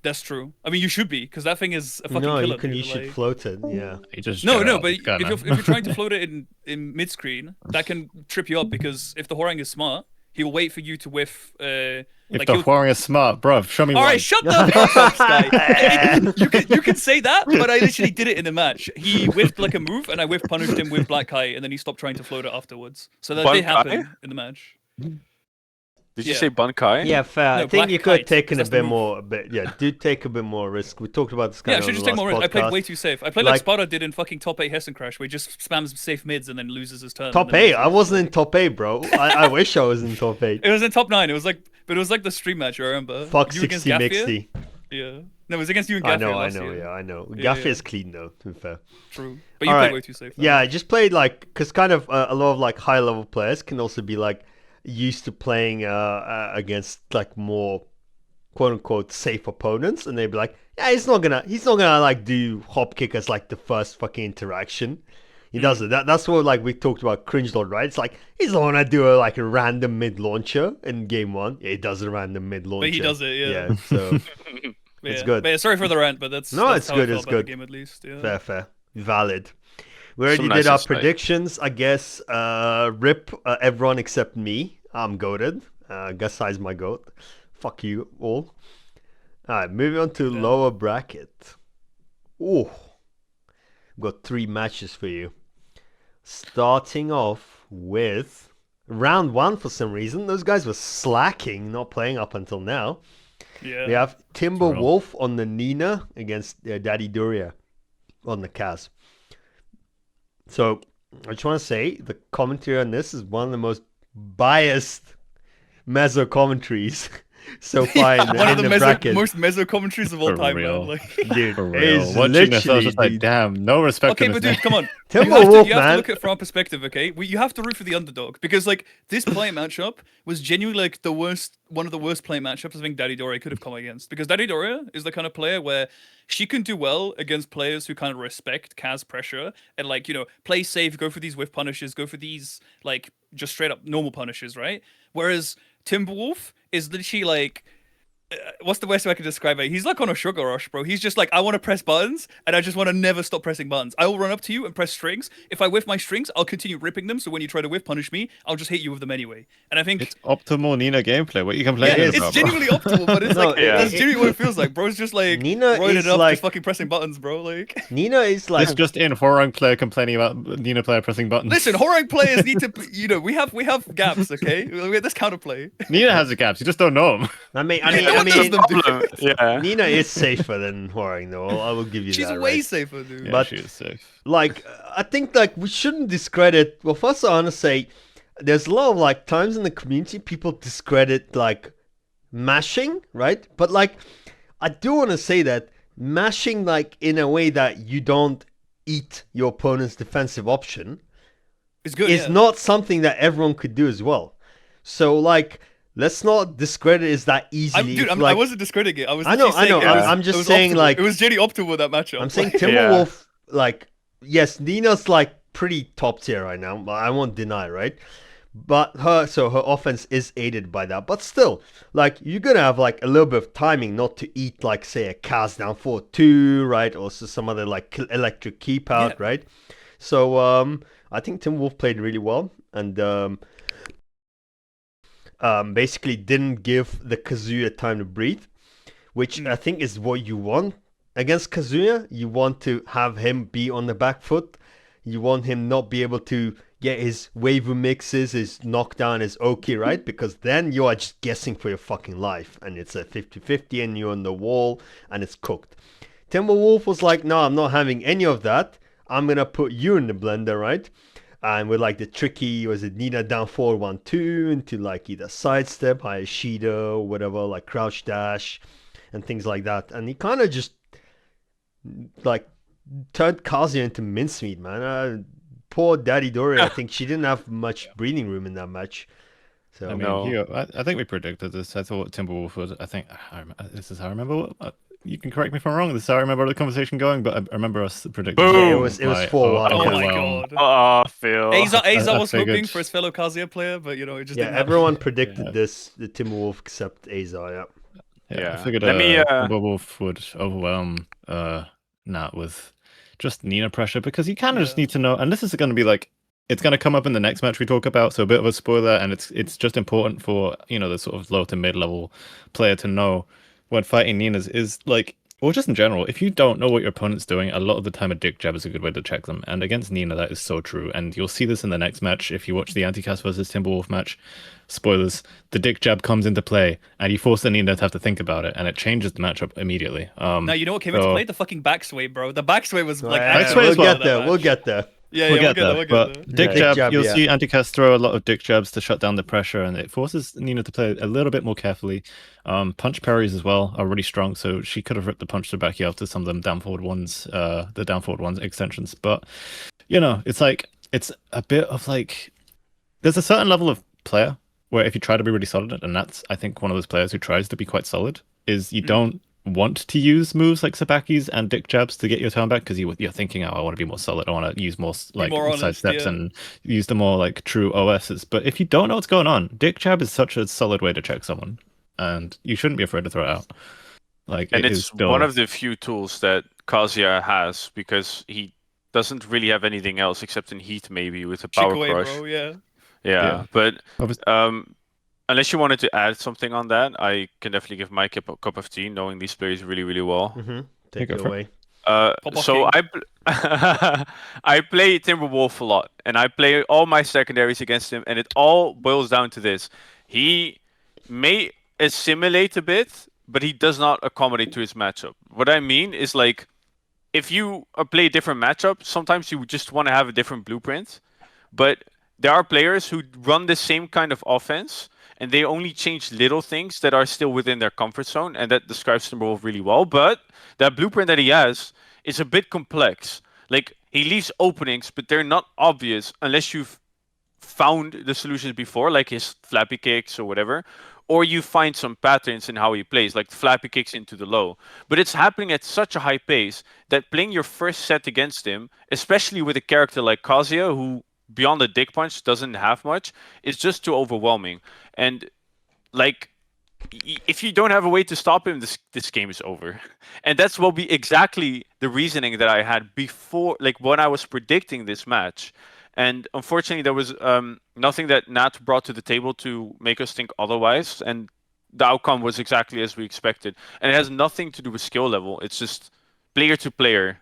That's true. I mean, you should be, because that thing is a fucking killer. No, dude. you should float it. Yeah. But if you're trying to float it in mid screen, that can trip you up, because if the Horang is smart, he'll wait for you to whiff. If the Horang is smart, bruv, show me one. All right, shut the fuck up, Sky. You can say that, but I literally did it in the match. He whiffed like a move, and I whiff punished him with Black Kite, and then he stopped trying to float it afterwards. So that did happen in the match. Did you say Bankai? Yeah, fair. No, I think you could have taken a that's bit the more. Do take a bit more risk. We talked about this guy. Yeah, I should just take more risk. I played way too safe. I played like Sparta did in fucking top 8 Hessen Crash, where he just spams safe mids and then loses his turn. Top 8? I wasn't in top 8, bro. I wish I was in top 8. It was in top 9. It was like the stream match, I remember. Fuck 60 Mixty. Yeah. No, it was against you and Gaffia. I know. Gaffia is clean though, to be fair. True. But you played way too safe. Yeah, I just played like, because kind of a lot of like high level players can also be like used to playing against like more quote unquote safe opponents, and they'd be like, yeah, he's not gonna like do hop kick as like the first fucking interaction. He does it. That's what like we talked about cringe lord, right? It's like he's not gonna do a random mid launcher in game 1. Yeah, he does a random mid launcher. But he does it, yeah. Yeah, so it's good. But yeah, sorry for the rant, but that's it's how good. I felt It's about good. The game, at least. Yeah. Fair, valid. We already did our predictions, I guess. Rip everyone except me. I'm goated. Gasai's my goat. Fuck you all. Alright, moving on to lower bracket. Ooh. Got 3 matches for you. Starting off with round 1 for some reason. Those guys were slacking, not playing up until now. Yeah. We have Timberwolf on the Nina against DaddyDorya on the Kaz. So, I just want to say, the commentary on this is one of the most biased Mezzo commentaries so far in the bracket. Most Mezzo commentaries of all time, man. Like, dude, for real. Watching this, I was just like, damn, no respect. Okay, but dude, come on. Timberwolf, you have to look at it from our perspective, okay? You have to root for the underdog, because like this play matchup was genuinely like one of the worst play matchups I think DaddyDorya could have come against, because DaddyDorya is the kind of player where she can do well against players who kind of respect Kaz pressure and like play safe, go for these whiff punishes, go for these like just straight up normal punishes, right? Whereas Timberwolf is literally like, what's the best way I can describe it? He's like on a sugar rush, bro. He's just like, I want to press buttons, and I just want to never stop pressing buttons. I will run up to you and press strings. If I whiff my strings, I'll continue ripping them, so when you try to whiff punish me, I'll just hit you with them anyway. And I think it's optimal Nina gameplay. What you complaining about? It's genuinely optimal, but it's that's genuinely what it feels like, bro. It's just like Nina is up, like just fucking pressing buttons, bro. Like Nina is like this just in Horang player complaining about Nina player pressing buttons. Listen, Horang players need to, we have gaps, okay? We have this counterplay. Nina has the gaps. You just don't know them. I mean, yeah. Nina is safer than Horang, though. I will give you She's that. She's way right? safer, dude. Yeah, but she is safe. Like, I think like we shouldn't discredit. Well, first I want to say, there's a lot of like times in the community people discredit like mashing, right? But like, I do want to say that mashing like in a way that you don't eat your opponent's defensive option is good. Is not something that everyone could do as well. So like, let's not discredit it that easily. I wasn't discrediting it. I know. I'm just saying optimal. like it was genuinely optimal that matchup. I'm saying Timberwolf, like, yes, Nina's like pretty top tier right now, but I won't deny, right? But her offense is aided by that. But still, like you're gonna have like a little bit of timing not to eat like say a cast down 4-2, right? Or some other like electric keep out, Yeah. right? So I think Timberwolf played really well and basically didn't give the Kazuya time to breathe, which I think is what you want against Kazuya. You want to have him be on the back foot. You want him not be able to get his waifu mixes, his knockdown, his Oki, right? Because then you are just guessing for your fucking life. And it's a 50-50 and you're on the wall and it's cooked. Timberwolf was like, no, I'm not having any of that. I'm going to put you in the blender, right? And with like the tricky, was it Nina down 4-1-2 into like either sidestep, Hayashida, or whatever, like crouch dash and things like that. And he kind of just like turned Kazuya into mincemeat, man. Poor DaddyDorya, I think she didn't have much breathing room in that match. So I mean, No. I think we predicted this. I thought Timberwolf was. I think this is how I remember. You can correct me if I'm wrong. This is how I remember the conversation going. But I remember us predicting. Boom! yeah, it was by 4-1. Oh yeah. my overwhelm. god. Oh, Phil. Aiza I was hoping figured- for his fellow Kazuya player, but you know, it just Yeah, didn't happen. everyone predicted Yeah. this, the Timberwolf except Aiza, yeah. Yeah, Yeah. I figured Let me, Timberwolf would overwhelm Nat with just Nina pressure because you kind of just Yeah. need to know. And this is going to be like it's going to come up in the next match we talk about, so a bit of a spoiler. And it's just important for the sort of low to mid level player to know when fighting Ninas is like. Or just in general, if you don't know what your opponent's doing, a lot of the time a dick jab is a good way to check them. And against Nina, that is so true. And you'll see this in the next match if you watch the Antikas versus Timberwolf match. Spoilers, the dick jab comes into play, and you force the Nina to have to think about it, and it changes the matchup immediately. Now you know what came into so- play? The fucking backsway, bro. The backsway was like Yeah, actually Backsway as we'll well. get there. We'll get there. Yeah, We'll yeah, get there, we'll but get there. dick Yeah. jab, Dick jab, you'll yeah. see Antikas throw a lot of dick jabs to shut down the pressure, and it forces Nina to play a little bit more carefully. Punch parries as well are really strong, so she could have ripped the punch to back you out to some of them down forward ones, the down forward ones extensions. But it's like it's a bit of like there's a certain level of player where if you try to be really solid, and that's I think one of those players who tries to be quite solid, is you don't want to use moves like Sabaki's and dick jabs to get your turn back because you're thinking, oh, I want to be more solid. I want to use more like more honest, side steps yeah. and use the more like true OSs. But if you don't know what's going on, dick jab is such a solid way to check someone, and you shouldn't be afraid to throw it out. Like, And it is it's still... one of the few tools that Kazuya has because he doesn't really have anything else except in Heat maybe with a power Chick away, crush. bro. Yeah. Yeah, but Obviously- unless you wanted to add something on that, I can definitely give Mike a cup of tea, knowing these players really, really well. Mm-hmm. Take go it for it. away. So I play Timberwolf a lot, and I play all my secondaries against him, and it all boils down to this: he may assimilate a bit, but he does not accommodate to his matchup. What I mean is like, if you play a different matchup, sometimes you just want to have a different blueprint, but there are players who run the same kind of offense, and they only change little things that are still within their comfort zone, and that describes Timberwolf really well. But that blueprint that he has is a bit complex. Like, he leaves openings, but they're not obvious unless you've found the solutions before, like his flappy kicks or whatever, or you find some patterns in how he plays, like flappy kicks into the low. But it's happening at such a high pace that playing your first set against him, especially with a character like Kazuya, who beyond the dick punch doesn't have much, is just too overwhelming. And like, if you don't have a way to stop him, this game is over. And that's what be exactly the reasoning that I had before, like when I was predicting this match. And unfortunately, there was nothing that Nat brought to the table to make us think otherwise. And the outcome was exactly as we expected. And it has nothing to do with skill level. It's just player to player.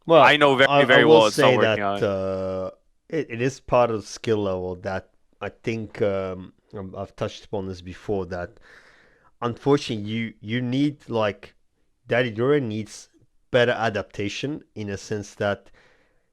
Well, I know very will well it's not say working that out. it is part of the skill level that I think I've touched upon this before, that unfortunately you need, like, DaddyDorya needs better adaptation in a sense that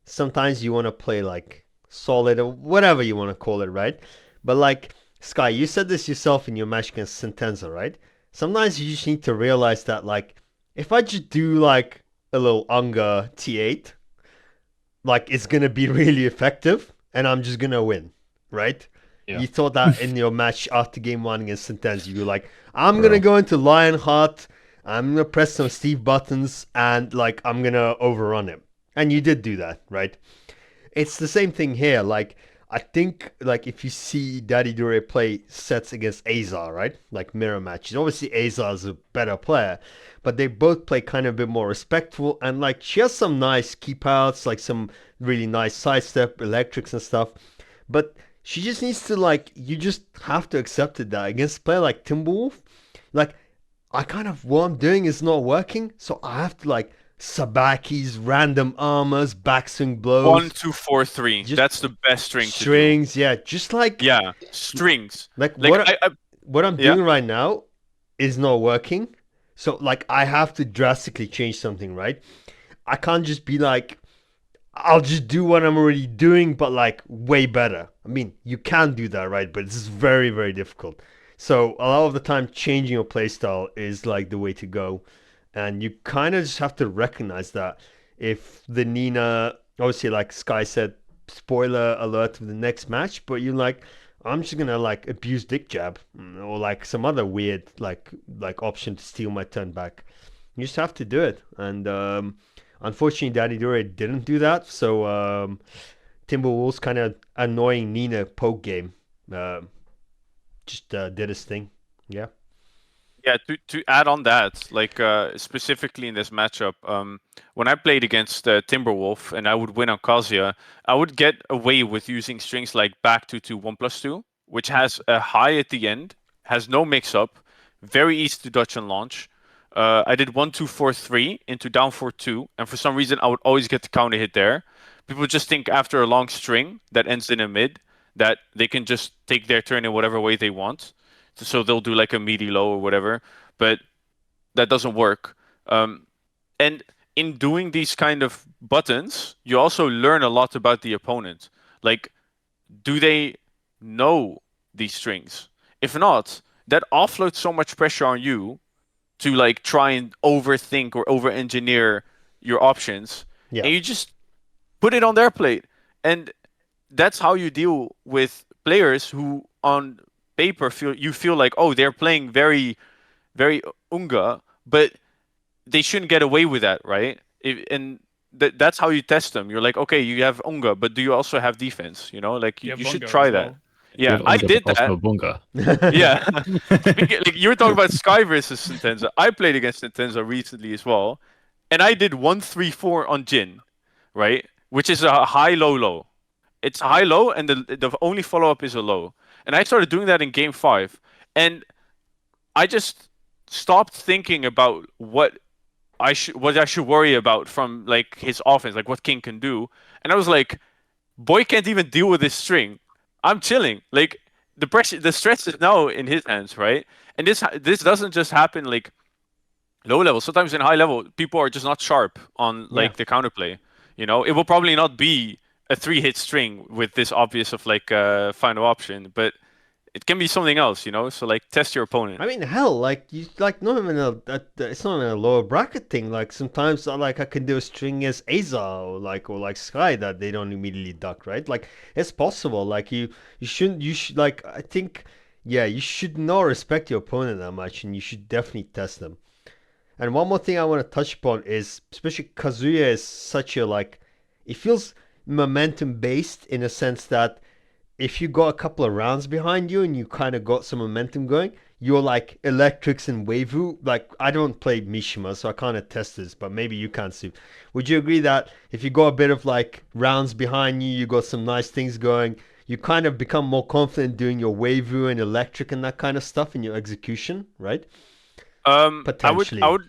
sometimes you want to play like solid or whatever you want to call it, right? But like, Sky, you said this yourself in your match against Sentenza, right? Sometimes you just need to realize that, like, if I just do like a little Unga T8, like, it's gonna be really effective and I'm just gonna win, right? Yeah. You thought that in your match after game one against Sentenza. You were like, I'm gonna go into Lionheart, I'm gonna press some Steve buttons, and like, I'm gonna overrun him. And you did do that, right? It's the same thing here. Like, I think like if you see DaddyDorya play sets against AxiR, right? Like mirror matches. Obviously AxiR is a better player, but they both play kind of a bit more respectful and like she has some nice keep outs, like some really nice sidestep electrics and stuff. But she just needs to like you just have to accept it that against a player like Timberwolf, like I kind of what I'm doing is not working, so I have to like Sabaki's random armors, backswing blows. 1, 2, 4, 3. Just That's the best string to do. strings, yeah, just like Yeah, strings. like Like what I'm yeah. doing right now is not working. So like I have to drastically change something, right? I can't just be like I'll just do what I'm already doing, but like way better. I mean, you can do that, right? But it's very, very difficult. So a lot of the time, changing your playstyle is like the way to go, and you kind of just have to recognize that. If the Nina, obviously, like Sky said, spoiler alert for the next match, but you're like, I'm just gonna like abuse dick jab or like some other weird like option to steal my turn back. You just have to do it, and unfortunately, DaddyDorya didn't do that. So Timberwolves kind of annoying Nina poke game just did his thing. Yeah. Yeah, to add on that, like specifically in this matchup, when I played against Timberwolf and I would win on Kazuya, I would get away with using strings like back 2 1+2, which has a high at the end, has no mix-up, very easy to dodge and launch. I did 1 2 4 3 into down 4-2, and for some reason I would always get the counter hit there. People just think after a long string that ends in a mid that they can just take their turn in whatever way they want. So they'll do like a meaty low or whatever, but that doesn't work. And in doing these kind of buttons, you also learn a lot about the opponent. Like, do they know these strings? If not, that offloads so much pressure on you to like try and overthink or over-engineer your options, Yeah. and you just put it on their plate. And that's how you deal with players who on paper feel like, oh, they're playing very, very unga, but they shouldn't get away with that, right? And that's how you test them. You're like, okay, you have unga, but do you also have defense? You know, like You have you should Bunga try as that. well. Yeah, Give I Olga did the that. Cosmo Bunga. Yeah, like you were talking about Sky versus Sentenza. I played against Sentenza recently as well, and I did 1-3-4 on Jin, right? Which is a high low low. It's a high low, and the only follow up is a low. And I started doing that in game 5, and I just stopped thinking about what I should worry about from like his offense, like what King can do, and I was like, boy can't even deal with this string. I'm chilling. Like the pressure, the stress is now in his hands, right? And this doesn't just happen like low level. Sometimes in high level, people are just not sharp on like Yeah. the counterplay. You know, it will probably not be a 3-hit string with this obvious of like final option, but it can be something else. You know, so like test your opponent. I mean, hell, like you like not even it's not even a lower bracket thing. Like sometimes like I can do a string as Aza or like Sky that they don't immediately duck, right? Like it's possible. Like you shouldn't you should like I think yeah you should not respect your opponent that much, and you should definitely test them. And one more thing I want to touch upon is especially Kazuya is such a like it feels momentum based in a sense that if you got a couple of rounds behind you and you kind of got some momentum going, you're like electrics and Waivu. Like I don't play Mishima, so I can't attest this, but maybe you can, Sue. Would you agree that if you got a bit of like rounds behind you, you got some nice things going, you kind of become more confident doing your Waivu and electric and that kind of stuff in your execution, right? Potentially. I would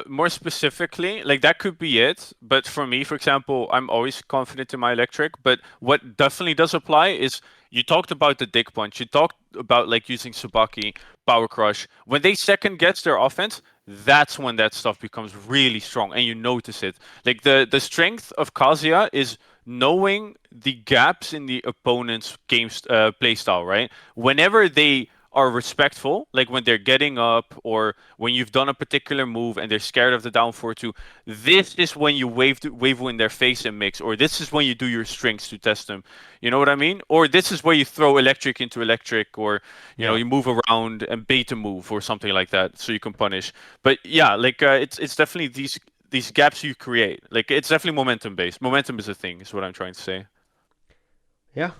more specifically, like that could be it. But for me, for example, I'm always confident in my electric. But what definitely does apply is you talked about the dick punch. You talked about like using Tsubaki, Power Crush. When they second guess their offense, that's when that stuff becomes really strong, and you notice it. Like the strength of Kazuya is knowing the gaps in the opponent's play style, right? Whenever they are respectful, like when they're getting up or when you've done a particular move and they're scared of the down 4-2, this is when you wave in their face and mix, or this is when you do your strings to test them. You know what I mean? Or this is where you throw electric into electric, or you know, you move around and bait a move or something like that, so you can punish. But yeah, like it's definitely these gaps you create. Like it's definitely momentum based. Momentum is a thing, is what I'm trying to say. Yeah.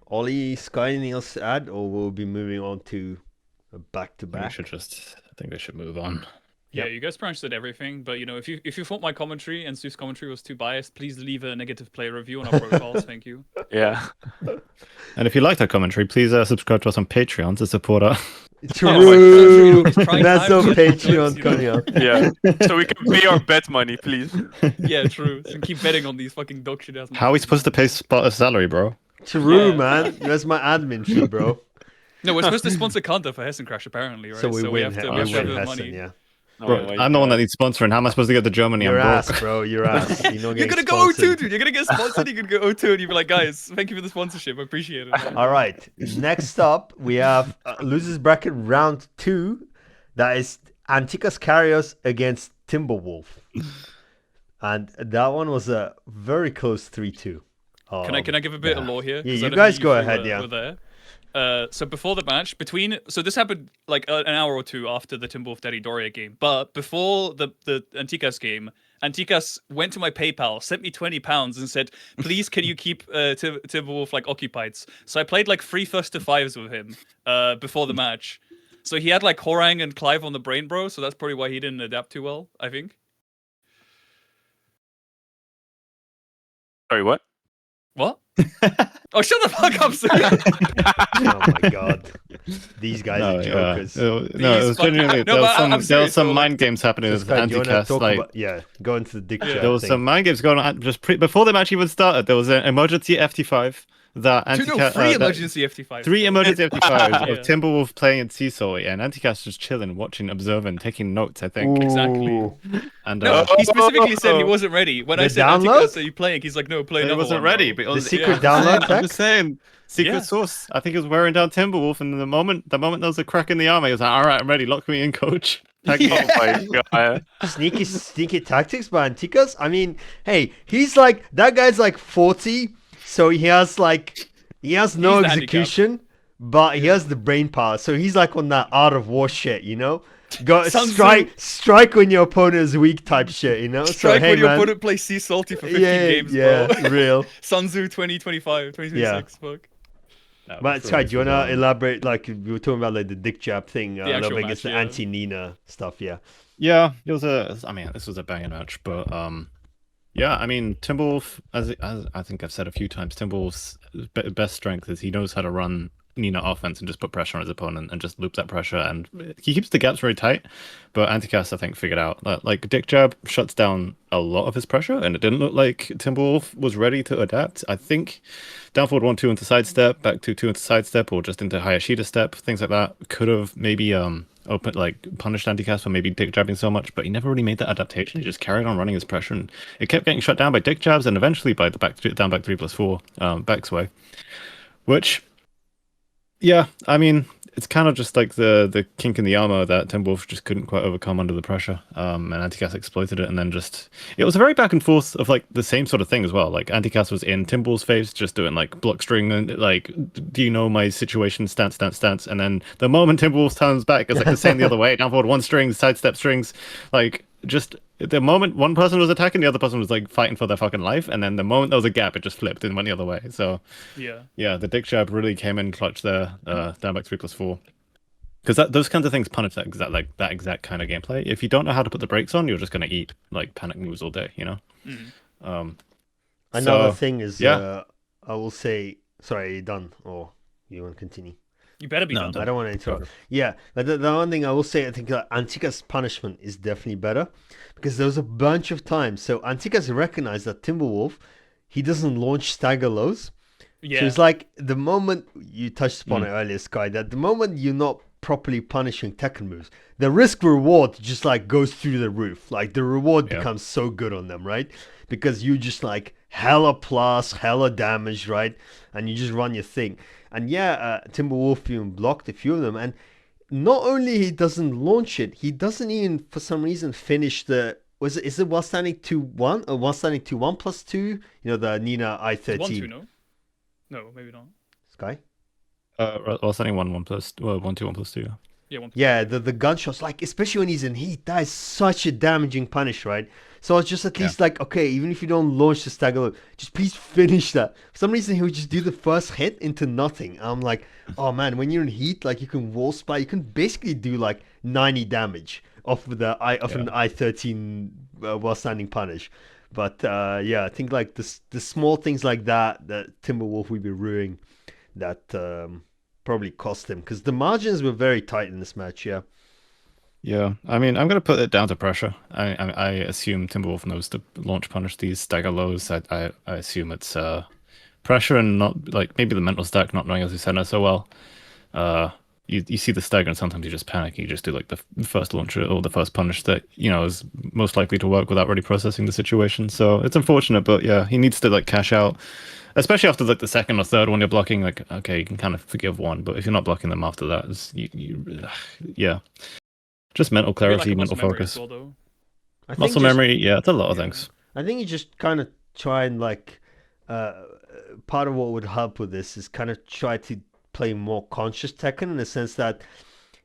Ollie, Sky, anything else to add, or we'll be moving on to a back to back? I think they should move on. Yeah, Yep. you guys pretty much did everything, but if you thought my commentary and Stu's commentary was too biased, please leave a negative player review on our profiles. Thank you. Yeah. And if you like our commentary, please subscribe to us on Patreon to support our. True. He's trying Mezzo hard to get Patreon notes, you know? coming up. Yeah. So we can pay our bet money, please. Yeah, true. So keep betting on these fucking dog shit ass. How are we supposed to pay Sparta's salary, bro? True, Yeah. man. That's my admin fee, bro. No, we're supposed to sponsor Kanta for Hessen Crash apparently, right? So we have win. to We have win the Hessen, money. yeah. Oh Bro, my I'm the one God. that needs sponsoring. How am I supposed to get to Germany? Your I'm ass, broke. bro. Your ass. You're not You're getting gonna go O2, sponsored. dude. You're gonna get sponsored. You're gonna go O2, and you'll be like, guys, thank you for the sponsorship. I appreciate it. Man. All right. Next up, we have losers bracket round 2. That is Antikas Karios against Timberwolf, and that one was a very close 3-2. Can I give a bit of lore here? Yeah, 'Cause I you don't guys think go three ahead, were- yeah. were there. So before the match, so this happened like an hour or two after the Timberwolf DaddyDorya game. But before the Antikas game, Antikas went to my PayPal, sent me £20, and said, "Please, can you keep Timberwolf like occupied?" So I played like 3 first to 5s with him before the match. So he had like Horang and Clive on the brain, bro. So that's probably why he didn't adapt too well, I think. Sorry, what? What? Oh, shut the fuck up, sir. Oh my god, these guys are jokers. No, it These was fucking- genuinely. No, there was but some, I'm serious, some though, like- mind games happening with Sky, do you wanna Antikas. talk Like, about, go into the dick Yeah. chat there was thing. some mind games going on just before the match even started. There was an emergency FT5 that Antikas. 3 emergency FT5s. 3 bro. emergency FT5s Yeah. of Timberwolf playing in Seesaw, and Antikas just chilling, watching, observing, taking notes. I think. Exactly. Ooh. And No, he specifically said he wasn't ready. When The I said download? Antikas, are you playing? He's like, no, play he another wasn't one, ready. bro. But The secret I'm just download saying, tech? I'm just saying. Secret Yeah. source. I think he was wearing down Timberwolf, and the moment there was a crack in the armor, he was like, "All right, I'm ready. Lock me in, coach." Thank you. Oh my God. Sneaky tactics by Antikas. I mean, hey, he's like, that guy's like 40, so he has no He's the handicap. execution, but he has the brain power. So he's like on that art of war shit, you know? Go Sun strike when your opponent is weak type shit, you know? Strike so, hey, when your man, opponent plays Sea Salty for 15 yeah, games, yeah, bro. real. Sun Tzu 2025, 2026, fuck. But Sky, do you wanna elaborate? Like we were talking about, like the dick jab thing, a little actual bit against match, the yeah. anti-Nina stuff. Yeah, Yeah, it was this was a banging match, but yeah, I mean, Timberwolf, as I think I've said a few times, Timberwolf's best strength is he knows how to run Nina offense and just put pressure on his opponent and just loop that pressure, and he keeps the gaps very tight. But Antikas, I think, figured out that like dick jab shuts down a lot of his pressure, and it didn't look like Timberwolf was ready to adapt. I think down forward 1-2 into sidestep, back 2-2 into sidestep, or just into Hayashida step, things like that could have maybe punished Antikas for maybe dick jabbing so much, but he never really made that adaptation. He just carried on running his pressure, and it kept getting shut down by dick jabs and eventually by the back 3+4 back sway, which, yeah, I mean, it's kind of just like the kink in the armor that Timberwolf just couldn't quite overcome under the pressure, and Antikas exploited it, and then it was a very back and forth of like the same sort of thing as well. Like Antikas was in Timberwolf's face, just doing like block string and like, do you know my situation, stance, and then the moment Timberwolf turns back, it's like the same the other way, down forward 1 string, sidestep strings, like just the moment one person was attacking, the other person was like fighting for their fucking life, and then the moment there was a gap, it just flipped and went the other way. So Yeah. the dick jab really came in clutch there, down back 3+4. Because those kinds of things punish that exact kind of gameplay. If you don't know how to put the brakes on, you're just gonna eat like panic moves all day, you know. Mhm. another thing is, yeah. I will say, sorry, are you done or you want to continue? You better be done. I don't want to interrupt. Yeah, but the one thing I will say, I think Antikas' punishment is definitely better because there was a bunch of times. So Antikas recognized that Timberwolf, he doesn't launch stagger lows. Yeah. So it's like the moment you touched upon it earlier, Sky, that the moment you're not properly punishing Tekken moves, the risk reward just like goes through the roof. Like the reward becomes so good on them, right? Because you just like hella plus, hella damage, right? And you just run your thing. And Timberwolf even blocked a few of them. And not only he doesn't launch it, he doesn't even for some reason finish the. Is it while standing 2-1 or while standing 2-1 plus 2? You know, the Nina I-13. 1-2, no? No, maybe not. Sky? Well, setting 1-1 plus 1-2 1+2. Yeah, 1-2. Yeah, the gunshots, like especially when he's in heat, that is such a damaging punish, right? So I was just at least like, okay, even if you don't launch the stagger low, just please finish that. For some reason, he would just do the first hit into nothing. I'm like, oh man, when you're in heat, like you can wall splat, you can basically do like 90 damage off an I-13 while standing punish. But yeah, I think like the small things like that Timberwolf would be ruining that probably cost him, because the margins were very tight in this match. Yeah. Yeah, I mean, I'm gonna put it down to pressure. I assume Timberwolf knows to launch punish these stagger lows. I assume it's pressure and not like maybe the mental stack, not knowing as you said it so well. You see the stagger and sometimes you just panic. You just do like the first launcher or the first punish that is most likely to work without really processing the situation. So it's unfortunate, but yeah, he needs to like cash out, especially after like the second or third one you're blocking. Like okay, you can kind of forgive one, but if you're not blocking them after that, yeah. Just mental clarity, mental focus. Muscle memory, yeah, it's a lot of things. I think you just kind of try and like, part of what would help with this is kind of try to play more conscious Tekken, in the sense that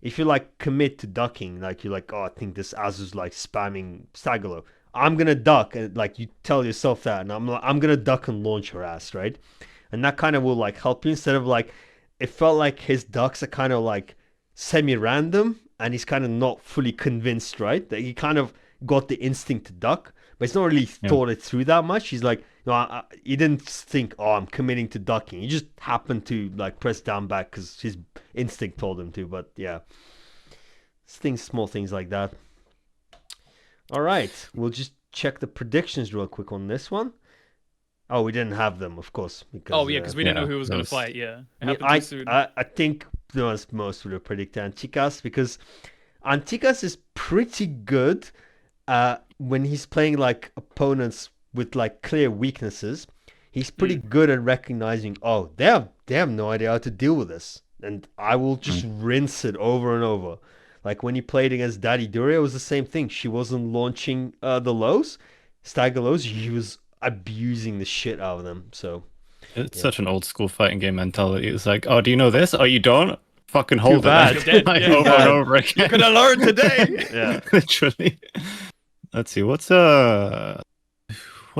if you like commit to ducking, like you're like, oh, I think this Azu's like spamming Staggerlow, I'm gonna duck, and like you tell yourself that, and I'm gonna duck and launch her ass, right? And that kind of will like help you, instead of like, it felt like his ducks are kind of like semi-random, and he's kind of not fully convinced, right? That he kind of got the instinct to duck, but he's not really thought it through that much. He's like, no, he didn't think, oh, I'm committing to ducking. He just happened to like press down back because his instinct told him to. But yeah, small things like that. All right, we'll just check the predictions real quick on this one. Oh, we didn't have them, of course. Because, because we didn't know who was going to fight. Yeah, it happened too soon. I think most would have predicted Antikas, because Antikas is pretty good when he's playing like opponents with like clear weaknesses. He's pretty good at recognizing, oh, they have no idea how to deal with this, and I will just rinse it over and over. Like when he played against DaddyDorya, it was the same thing. She wasn't launching the lows, stagger lows. He was abusing the shit out of them. So it's such an old school fighting game mentality. It's like, oh, do you know this? Oh, you don't? Fucking hold it. Like, over and over again. You're gonna learn today. Yeah, literally. Let's see. What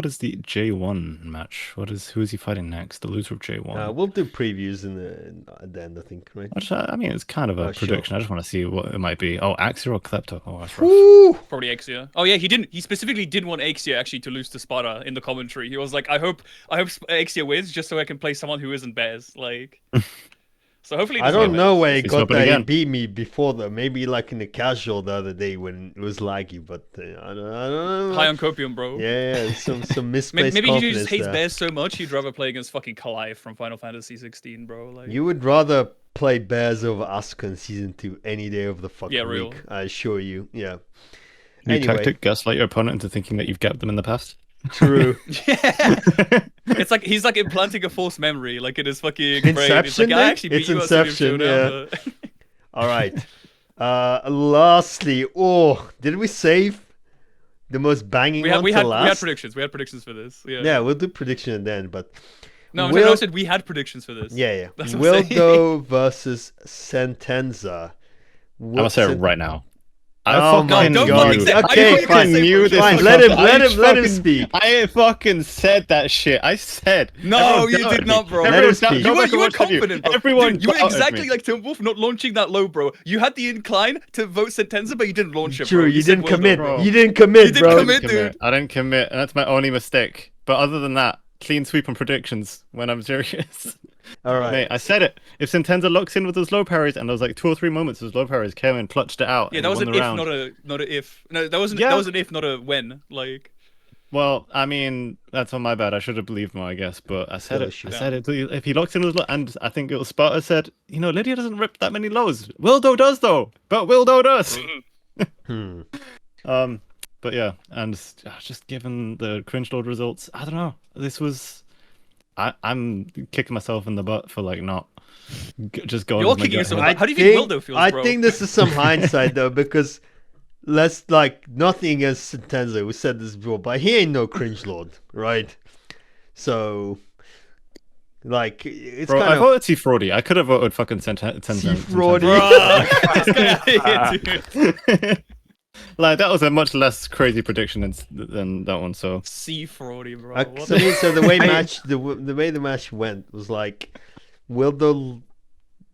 is the J1 match? Who is he fighting next? The loser of J1. We'll do previews at the end, I think, right? I mean, it's kind of a prediction. Sure. I just want to see what it might be. Oh, AxiR or Klepto? Oh, that's rough. Probably AxiR. Oh yeah, he specifically didn't want AxiR actually to lose to Sparta in the commentary. He was like, I hope AxiR wins just so I can play someone who isn't Bears. Like, so hopefully I don't know where he got that. He beat me before though. Maybe like in the casual the other day when it was laggy, but I don't know. High on copium, bro. Yeah, some misplaced maybe he just confidence hates there. Bears so much he'd rather play against fucking Kalai from Final Fantasy 16, bro. Like, you would rather play Bears over Asuka in Season 2 any day of the fucking real. week. I assure you. Yeah. New tactic: gaslight your opponent into thinking that you've gapped them in the past. True. Yeah. It's like he's like implanting a false memory, like in his fucking brain. It's like, I actually beat you at Inception. Showdown, Yeah. All right. Lastly, did we save the most banging one to last? We had predictions. We had predictions for this. Yeah. Yeah, we'll do prediction at the end, but no, I said we had predictions for this. Yeah. Wildo versus Sentenza. I'm gonna say it right now. Don't fucking say it. Okay, fine. Let him speak. I fucking said that shit. I said. No, you did not, bro. Let him speak. You were confident, bro. Everyone, you were exactly like Timberwolf not launching that low, bro. You had the incline to vote Sentenza, but you didn't launch it, bro. True, you didn't commit. Bro. You didn't commit, bro. Dude. I didn't commit, and that's my only mistake. But other than that, clean sweep on predictions when I'm serious. All right. Mate, I said it. If Sentenza locks in with those low parries, and there was like 2 or 3 moments those low parries came and clutched it out. Yeah, that was an if, not a if. No, that was an if, not a when. Like. Well, I mean, that's on my bad. I should have believed more, I guess. But I said it. I said it. If he locks in those lows, and I think it was Sparta said, Lydia doesn't rip that many lows. Wildo does though. But Wildo does. But yeah, and just given the cringe load results, I don't know. This was. I'm kicking myself in the butt for like not just going. You're kicking yourself. How do you think Wildo feels, bro? I think this is some hindsight though, because let's like nothing against Sentenza. We said this before, but he ain't no cringe lord, right? So, like, it's bro, kind I of. voted C-Fraudy. I could have voted fucking Sentenza. C-Fraudy. Like that was a much less crazy prediction than that one. So C Fraudy, bro. What So, the- so the way the way the match went was like Wildo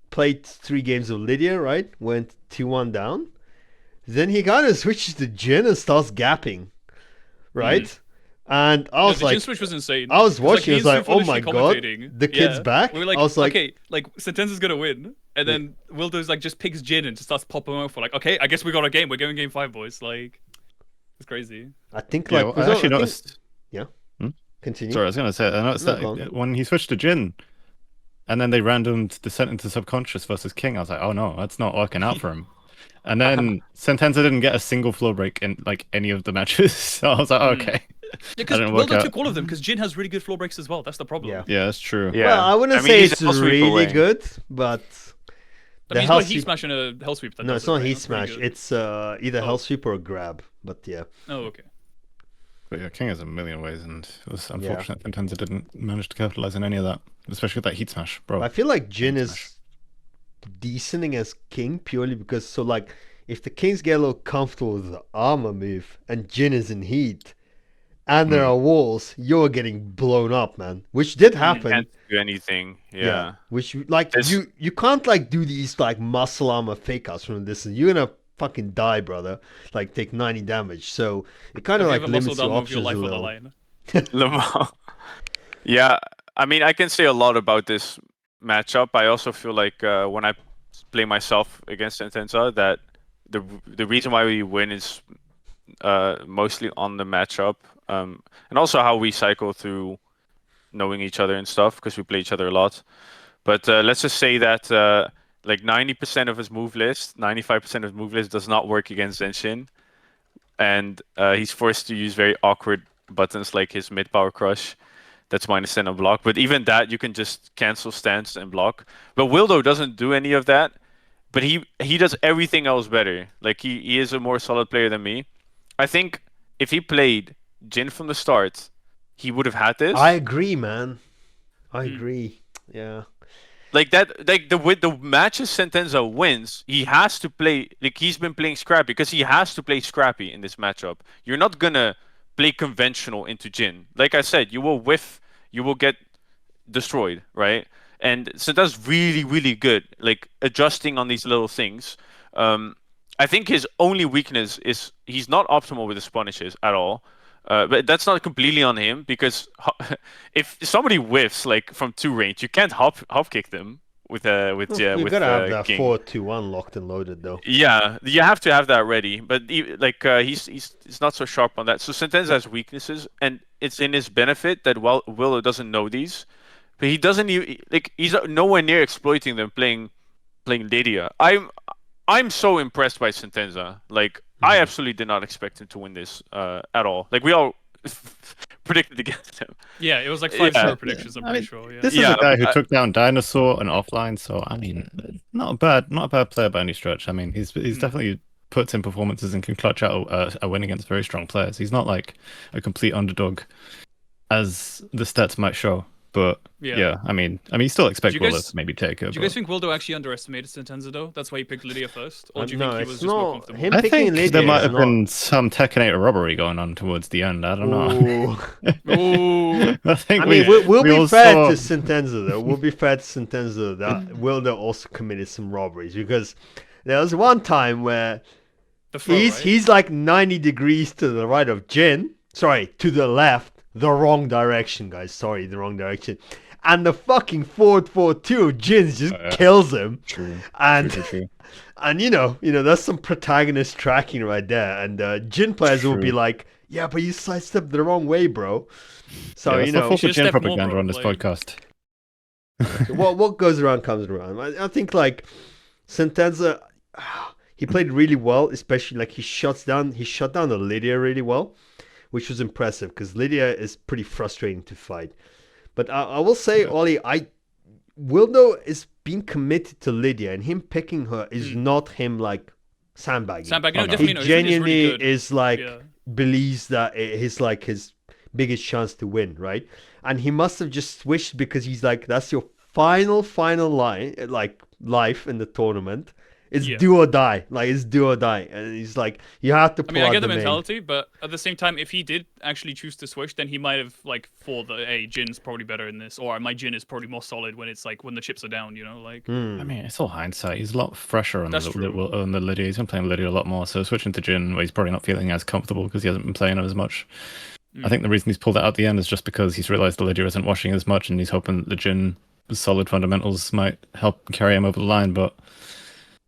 played 3 games of Lydia, right? Went 2-1 down. Then he kind of switches to Jin and starts gapping, right? And I Yeah, was the like, Jin switch was insane. I was 'Cause, watching, I was he like, and oh Stu my foolishly god, commentating. the kid's Yeah. back. We were like, I was like, okay, like Sentenza's gonna win, and then Wildo's like just picks Jin and just starts popping off for like, okay, I guess we got a game. We're going game 5, boys. Like, it's crazy. I think yeah, like well, I actually noticed. Continue. Sorry, I was gonna say I noticed No, that go on. when he switched to Jin, and then they randomed Descent into Subconscious versus King. I was like, oh no, that's not working out for him. And then Sentenza didn't get a single floor break in like any of the matches, so I was like, okay. Yeah, because didn't work Wildo out. took all of them because Jin has really good floor breaks as well. That's the problem. Yeah. Yeah, that's true. Yeah. Well, I wouldn't mean, say he's it's a hell sweep really away. good, but I mean, he's hell got a heat sweep- smash and a hell sweep. That no, does it's it, not right? heat That's pretty smash. good. It's either Oh. hell sweep or a grab. But yeah, Oh, okay. But yeah, King has a million ways, and it was unfortunate Sentenza didn't manage to capitalize on any of that, especially with that heat smash, bro. I feel like Jin Heat is smash. decent against King purely because like if the Kings get a little comfortable with the armor move and Jin is in heat and there are walls, you're getting blown up, man. Which did happen. Can't do anything. Yeah. Which like This- you can't like do these like muscle armor fake outs from this, and you're gonna fucking die, brother. Like take 90 damage. So it kind of If like you have a muscle limits your down with your options a life on the little. line. Lamar. Yeah, I mean, I can say a lot about this matchup. I also feel like when I play myself against Sentenza, that the reason why we win is mostly on the matchup, and also how we cycle through knowing each other and stuff because we play each other a lot. But let's just say that like 90% of his move list, 95% of his move list does not work against Zenshin, and he's forced to use very awkward buttons like his mid power crush. That's -10 on block, but even that you can just cancel stance and block. But Wildo doesn't do any of that, but he does everything else better. Like he is a more solid player than me. I think if he played Jin from the start, he would have had this. I agree, man. I agree. Yeah. Like that, like the matches Sentenza wins, he has to play. Like he's been playing Scrappy because he has to play Scrappy in this matchup. You're not gonna play conventional into Jin. Like I said, you will whiff, you will get destroyed, right? And Sentenza's really, really good, like adjusting on these little things. I think his only weakness is he's not optimal with his punishes at all. But that's not completely on him because if somebody whiffs like from 2 range, you can't hop kick them with You've with got to have that King. 4-2-1 locked and loaded though. Yeah, you have to have that ready. But he's not so sharp on that. So Sentenza has weaknesses, and it's in his benefit that Willow doesn't know these, but he doesn't even like he's nowhere near exploiting them playing Lydia. I'm so impressed by Sentenza. Like I absolutely did not expect him to win this at all. Like we all predicted against him. Yeah, it was like Yeah. 5-star predictions. I'm I pretty mean, sure. Yeah. This Yeah, is a guy who but- took down Dinosaur and offline, so I mean, not a bad player by any stretch. I mean, he's definitely puts in performances and can clutch out a win against very strong players. He's not like a complete underdog, as the stats might show. But Yeah. I mean, you still expect Do you Willow guys- to maybe take it. Do you guys think Wildo actually underestimated Sentenza though? That's why he picked Lydia first, or do you No, think he was it's just more not comfortable? him I picking think Lydia. there might is have not... been some Tekinator robbery going on towards the end. I don't know. Ooh. Ooh. I think I mean, we'll we be all fair saw- to Sentenza though. We'll be fair to Sentenza that Wildo also committed some robberies because there was one time where The throw, right? he's like 90 degrees to the right of Jin. Sorry, to the left. The wrong direction, guys. Sorry, the wrong direction. And the fucking 4-4-2 of Jin's just yeah. kills him. True. And True. and you know that's some protagonist tracking right there. And Jin players will be True. like, yeah, but you sidestepped the wrong way, bro. So Yeah, you let's not know fall for should've Jin stepped more, propaganda bro, on this like- podcast. what goes around comes around. I think like Sentenza, he played really well, especially like he shut down the Lydia really well, which was impressive because Lydia is pretty frustrating to fight. But I will say, Ollie, Wildo is being committed to Lydia, and him picking her is not him like sandbagging. Sandbag, no, Oh, no. definitely He no. He's really genuinely good. is like Yeah. believes that it is like his biggest chance to win, right? And he must have just switched because he's like, that's your final line, like life in the tournament. It's Yeah. do or die. Like it's do or die, and he's like, you have to I pull mean, I out get the the main. mentality, but at the same time, if he did actually choose to switch, then he might have like thought that, hey, Jin's probably better in this, or my Jin is probably more solid when it's like when the chips are down, you know, like. Hmm. I mean, it's all hindsight. He's a lot fresher on That's the true. on the Lydia. He's been playing Lydia a lot more. So switching to Jin, where he's probably not feeling as comfortable because he hasn't been playing it as much. I think the reason he's pulled it out at the end is just because he's realized the Lydia isn't washing as much, and he's hoping that the Jin solid fundamentals might help carry him over the line. But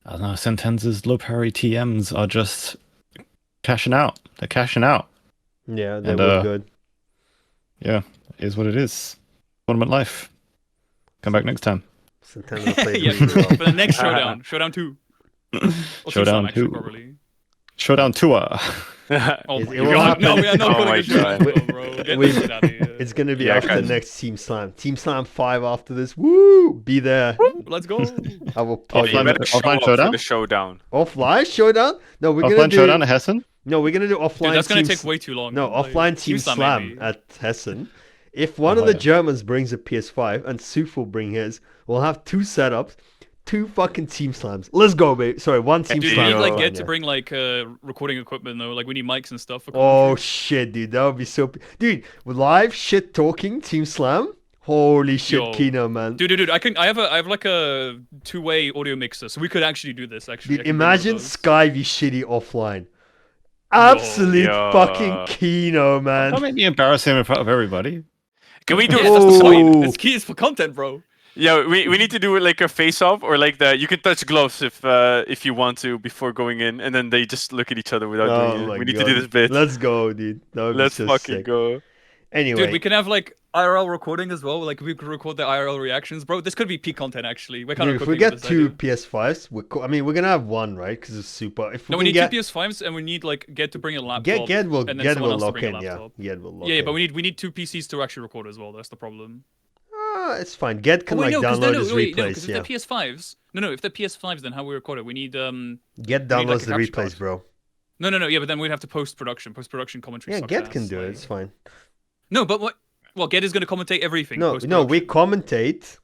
I don't know. Sentenza's low parry TMs are just cashing out. They're cashing out. Yeah, they And, were good. Yeah, it is what it is. Tournament life. Come back next time. Sentenza played Yeah, really well. for the next Showdown, Showdown 2. Or Team Showdown Slam, actually, 2. probably. Showdown Tuah. Oh It my will god, no, happen. we are not Oh calling my it Showdown, God. bro. Get We- this shit out of here. It's gonna be Yeah, after guys. next Team Slam. Team Slam 5 after this. Woo! Be there. Let's go. I will Oh, pop You Offline- better show offline up for showdown? the showdown. offline showdown. No, we're gonna Offline do. Showdown at Hessen? No, we're gonna do offline. Dude, that's gonna Team take S- way too long. No, Like, offline Team Slam maybe. at Hessen. If one Oh, of the yeah. Germans brings a PS5 and Suf will bring his, we'll have 2 setups, 2 fucking Team Slams. Let's go, baby. Sorry, 1 Team Dude, we Slam. need like Yo. get to bring like recording equipment though. Like we need mics and stuff. For Oh commentary. shit, dude, that would be so. Dude, live shit talking Team Slam. Holy shit, Yo. Kino, man. Dude, I have like a 2-way audio mixer, so we could actually do this. Actually, Dude, I can bring one of imagine those. Sky be shitty offline. Absolute Yo. fucking Kino, man. Don't make me embarrass him in front of everybody. Can we do? Yeah, that's the point. Oh. It's key is for content, bro. Yeah, we need to do like a face-off or like the you can touch gloves if you want to before going in, and then they just look at each other without Oh doing my it. We need God. to do this bit. Let's go, dude. That would Let's be so fucking sick. go. Anyway, Dude, we can have like IRL recording as well. Like we could record the IRL reactions, bro. This could be peak content actually. We're kind dude, of if we cooking get with this 2 idea. PS5s, I mean, we're gonna have 1, right? Because it's super. If we No, can we need get 2 PS5s and we need like get to bring a laptop. Ged will and then Ged someone will else to lock bring a in, yeah. laptop. Ged will lock Yeah, in. but we need 2 PCs to actually record as well. That's the problem. It's fine. Ged can Oh, wait, like no, 'cause download his wait, no, replays. because Yeah, if they're PS5s, no, if they're PS5s, then how we record it? We need Ged we need, downloads like, a the capture replays, card. bro. no, yeah, but then we'd have to post production commentary. Yeah, sucks Ged can ass, do it. like- It's fine. No, but what? Well, Get is going to commentate everything. No, post-production. we commentate.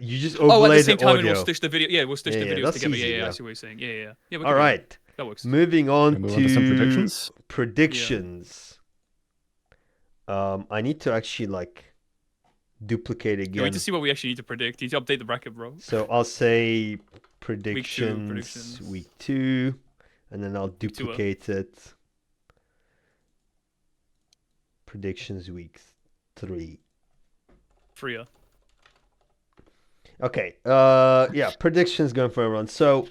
You just Oh, at overlay the same time, audio. we'll stitch the video. Yeah, we'll stitch Yeah, the yeah, videos that's together. easy, Yeah, yeah. I see what you're saying. Yeah. We All can do that. right. That works. Moving on Can we move to on to some predictions? predictions. I need to actually like duplicate Yeah, again. we need to see what we actually need to predict. You need to update the bracket, bro. So I'll say predictions predictions. week 2, and then I'll duplicate it. Predictions week 3. Freer. Okay. Yeah, predictions going for everyone. So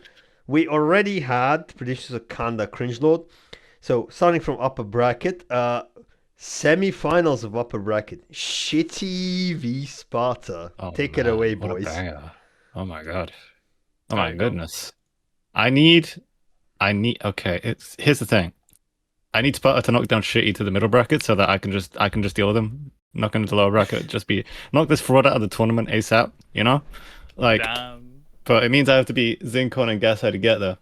we already had predictions of Kanda Cringelord. So starting from upper bracket, semi-finals of upper bracket. Shittey v Sparta. Oh, Take it man, away, what a boys. banger. Oh my god. Oh Alright, my go. goodness. I need. Okay, here's the thing. I need Sparta to knock down Shitty to the middle bracket so that I can just deal with him. Knock into the lower bracket. Just knock this fraud out of the tournament ASAP. You know, like. Damn. But it means I have to beat Zincon and Gasai to get there.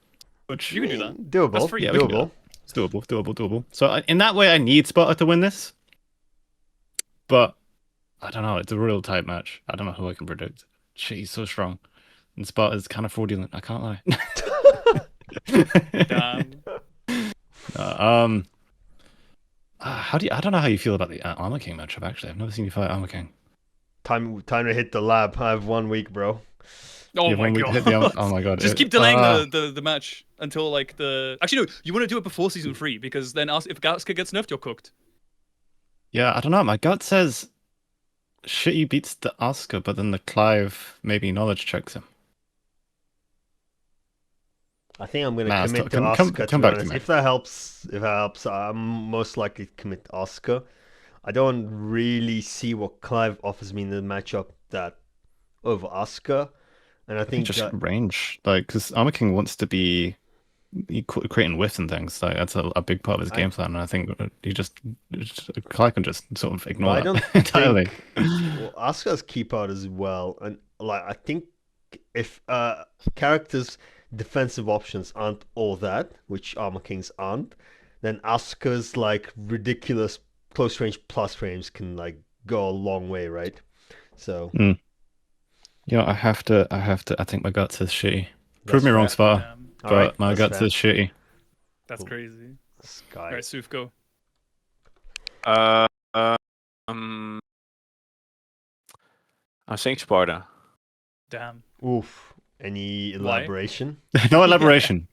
Which You can do that. Doable. That's free. Yeah, we can do doable. it's doable. So in that way, I need Sparta to win this. But I don't know. It's a real tight match. I don't know who I can predict. Shit, he's so strong. And Sparta's kind of fraudulent. I can't lie. Damn. I don't know how you feel about the Armor King matchup. Actually, I've never seen you fight Armor King. Time to hit the lab. I have 1 week, bro. Oh Yeah, my when we hit god. the oh my god. Just keep delaying the match until like the. Actually, no. You want to do it before season 3 because then if Gatska gets nerfed, you're cooked. Yeah, I don't know. My gut says Shitty beats the Oscar, but then the Clive maybe knowledge checks him. I think I'm gonna Nah, commit stop. to Come Oscar. back be to honest. me. If that helps, I'm most likely to commit to Oscar. I don't really see what Clive offers me in the matchup that over Oscar, and I think Just that, range, like, because Armor King wants to be creating whiffs and things. Like that's a big part of his game plan, and I think Clive can just sort of ignore I that don't entirely. well, Oscar's keep out as well, and like I think if characters' defensive options aren't all that, which Armor Kings aren't, then Oscar's like ridiculous close range plus frames can like go a long way, right? So You know, I have to. I think my gut says Shitty. Prove me wrong, fair. Sparta. Damn, But Alright, my that's gut fair. says Shittey. that's Cool. crazy. Sky. All right, Suf, go. Uh, um, I'm saying Sparta. Damn. Oof. Any elaboration? No elaboration.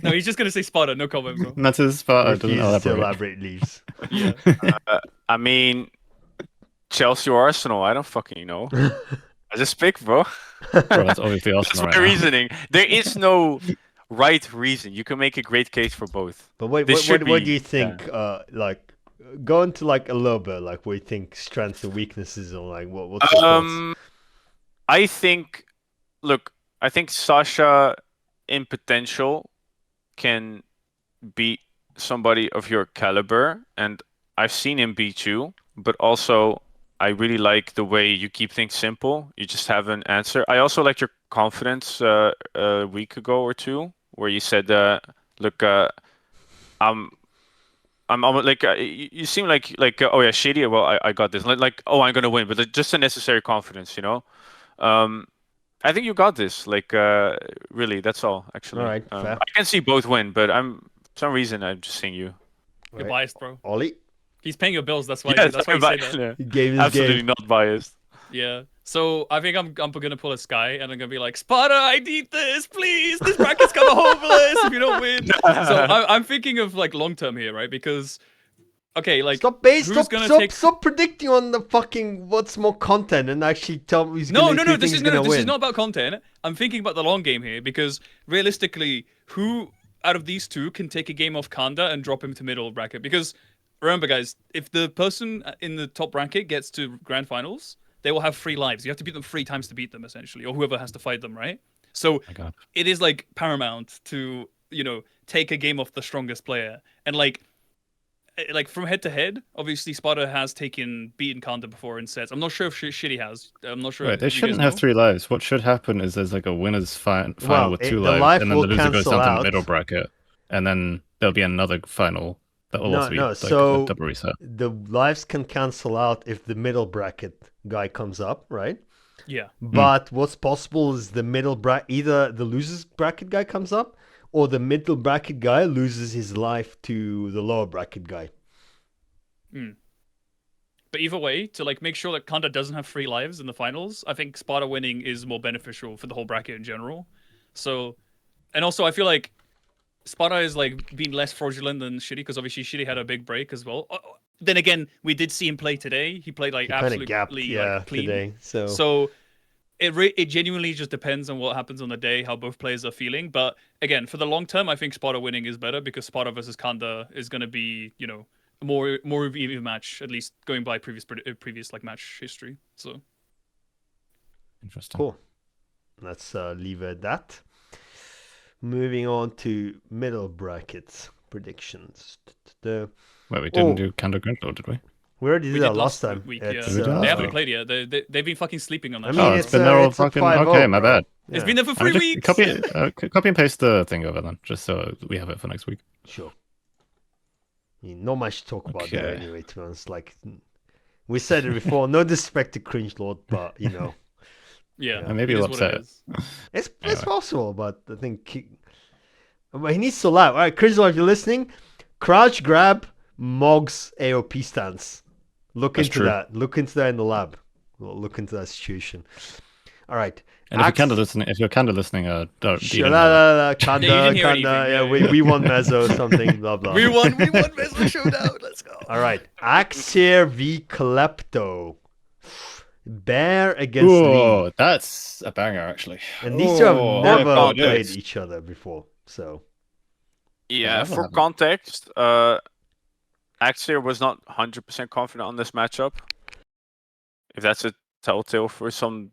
No, he's just gonna say Sparta. No comment, bro. Matters Sparta doesn't Refuses to elaborate. elaborate, leaves. Yeah. I mean, Chelsea or Arsenal. I don't fucking know. I just pick, bro. Bro, that's obviously That's Arsenal my right now. reasoning. There is no right reason. You can make a great case for both. But wait, This should what do be- you think? Like, go into like a little bit, like what you think strengths and weaknesses, or like what's your thoughts? I think, look, I think Sasha in potential can beat somebody of your caliber, and I've seen him beat you, but also I really like the way you keep things simple. You just have an answer. I also liked your confidence a week ago or two, where you said, look, I'm like you seem like oh yeah, Shittey. Well, I got this. Like oh, I'm gonna win, but just a necessary confidence, you know. I think you got this. Like really, that's all. Actually, Alright, fair. I can see both win, but for some reason I'm just saying you. You're Right. biased, bro. Ollie, He's paying your bills. That's why. Yes, That's why you say that. yeah. he gave his Absolutely game. not biased. Yeah. So I think I'm gonna pull a Sky and I'm gonna be like, Sparta, I need this, please. This bracket's kind of hopeless if you don't win. So I'm thinking of like long term here, right? Because okay, like Stop predicting on the fucking what's more content and actually tell me who's No, gonna, no, who no. you This think's is gonna this win. is not about content. I'm thinking about the long game here because realistically, who out of these two can take a game off Kanda and drop him to middle bracket? Because remember, guys, if the person in the top bracket gets to grand finals, they will have 3 lives. You have to beat them 3 times to beat them, essentially, or whoever has to fight them, right? So My God. it is like paramount to take a game off the strongest player, and like from head to head, obviously Sparta has beaten Kanda before in sets. I'm not sure if Shittey has. I'm not sure. Right, if they you shouldn't guys have know. 3 lives. What should happen is there's like a winner's final Well, with the 2 lives, life and then will the loser goes cancel down to out. the middle bracket, and then there'll be another final that will also be like so a double reset. the lives can cancel out if the middle bracket guy comes up, right? Yeah. But what's possible is the middle bracket, either the losers bracket guy comes up, or the middle bracket guy loses his life to the lower bracket guy. But either way, to like make sure that Kanda doesn't have 3 lives in the finals, I think Sparta winning is more beneficial for the whole bracket in general. So, and also I feel like Sparta is like being less fraudulent than Shittey because obviously Shittey had a big break as well. Then again, we did see him play today. He played like He kind of absolutely gapped, like, clean. today. So So it genuinely just depends on what happens on the day, how both players are feeling. But again, for the long term, I think Sparta winning is better because Sparta versus Kanda is going to be, a more of an even match, at least going by previous like match history. So Interesting. cool. Let's leave it at that. Moving on to middle brackets predictions. Wait, we didn't do Kanda Grinchlow, did we? We already did we that did last time. week. It's, Yeah. Did we do They last haven't week? played yet. They've been fucking sleeping on that. I shit. mean, Oh, it's it's been there all it's a fucking. 5-0, Okay, my bro. bad. It's Yeah. been there for I 3 mean, weeks. copy and paste the thing over then, just so we have it for next week. Sure. I mean, not much to talk about there Okay. anyway, to be honest. Like, we said it before, no disrespect to Cringe Lord, but, Yeah, And maybe it he'll is what it upset is. it's Anyway. possible, but I think he needs to allow. All right, Cringe Lord, if you're listening, crouch grab Mog's AOP stance. Look That's into true. that. Look into that in the lab. We'll look into that situation. All right. And if you're Kanda listening, don't. Kanda, Yeah, you Kanda, didn't hear Kanda. anything. Yeah, Yeah, we won Mezzo, something, blah, blah. We won Mezzo Showdown. Let's go. All right. AxiR v Klepto. Bear against Lee. Oh, that's a banger, actually. And these two have Oh, never God, played yes. each other before. So, Yeah, never for happened. context, AxiR was not 100% confident on this matchup. If that's a telltale for something,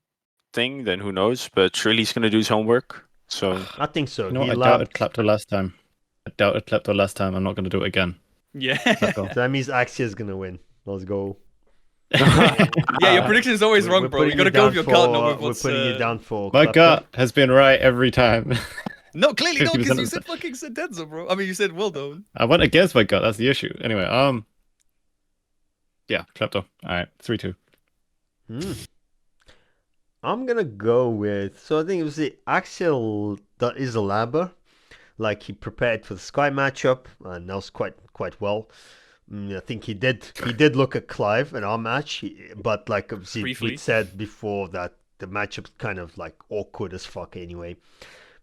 then who knows? But surely he's going to do his homework. So I think so. You know what? He I labbed. doubted Klepto last time. I'm not going to do it again. Yeah. Let's go. So that means AxiR is going to win. Let's go. Yeah, your prediction is always wrong, We're bro. You putting gotta it go down with your for, gut, not with what's. We're putting it down for My Klepto. gut has been right every time. No, clearly not, 50% because you of said fucking Sentenza, bro. I mean, you said Wildo. I went against my gut. That's the issue. Anyway, yeah, Klepto. All right, 3-2. I'm gonna go with. So I think it was the AxiR that is a labber. Like he prepared for the Sky matchup, and that was quite well. I think he did look at Clive in our match, but like obviously Briefly. we'd said before that the matchup's kind of like awkward as fuck anyway.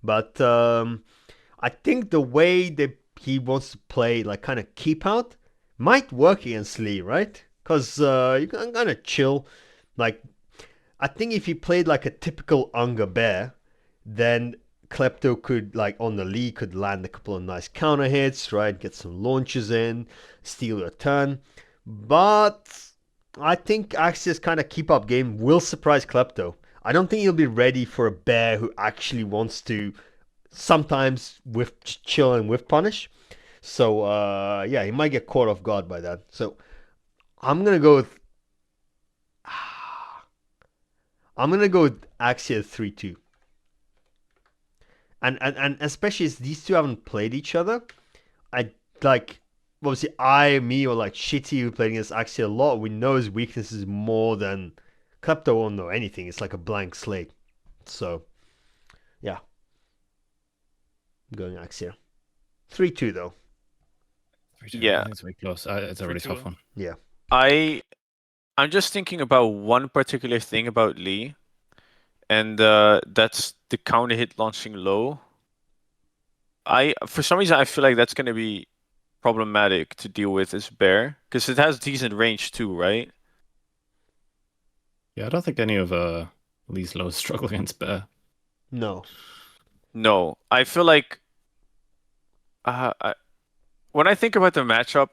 But I think the way that he wants to play, like kind of keep out, might work against Lee, right? Because you can kind of chill. Like I think if he played like a typical Unger bear, then Klepto could, like on the Lee, could land a couple of nice counter hits, right? Get some launches in, steal your turn. But I think AxiR's kind of keep up game will surprise Klepto. I don't think he'll be ready for a bear who actually wants to sometimes with chill and with punish. So yeah, he might get caught off guard by that. So I'm gonna go with AxiR 3-2. And especially as these two haven't played each other, I like obviously me or like Shittey who played against AxiR a lot, we know his weaknesses more than Klepto won't know anything. It's like a blank slate. So yeah. I'm going AxiR. 3-2 though. Yeah. I think it's very close. It's a really 3-2. tough one. Yeah. I'm just thinking about one particular thing about Lee, and that's the counter hit launching low. For some reason I feel like that's gonna be problematic to deal with as bear because it has decent range too, right? Yeah, I don't think any of Lee's lows struggle against bear. No. No, I feel like when I think about the matchup,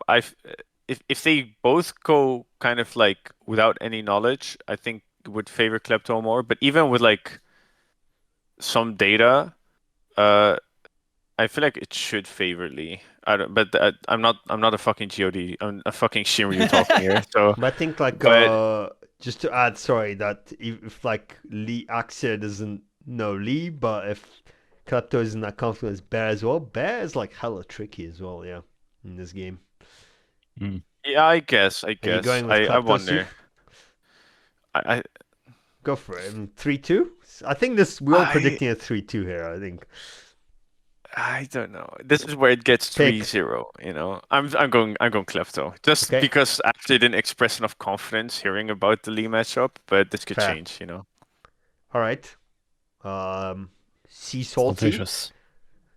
if they both go kind of like without any knowledge, I think it would favor Klepto more. But even with like some data, I feel like it should favor Lee. I'm not a fucking God. I'm a fucking Shiryu talking here. So, But I think like But- just to add, sorry, that if like Lee AxiR doesn't know Lee, but if Klepto isn't that comfortable as Bear as well, Bear is like hella tricky as well, yeah, in this game. yeah, I guess. Are you going with I Klepto, wonder. Suf? I Go for it. 3-2? I think we're all I- predicting a 3-2 here, I think. I don't know. This is where it gets Pick. 3-0, you know. I'm going Klepto. Just Okay. because after didn't express enough confidence hearing about the Lee matchup, but this could Fair. change, you know. All right. Sea Salty. Saltacious.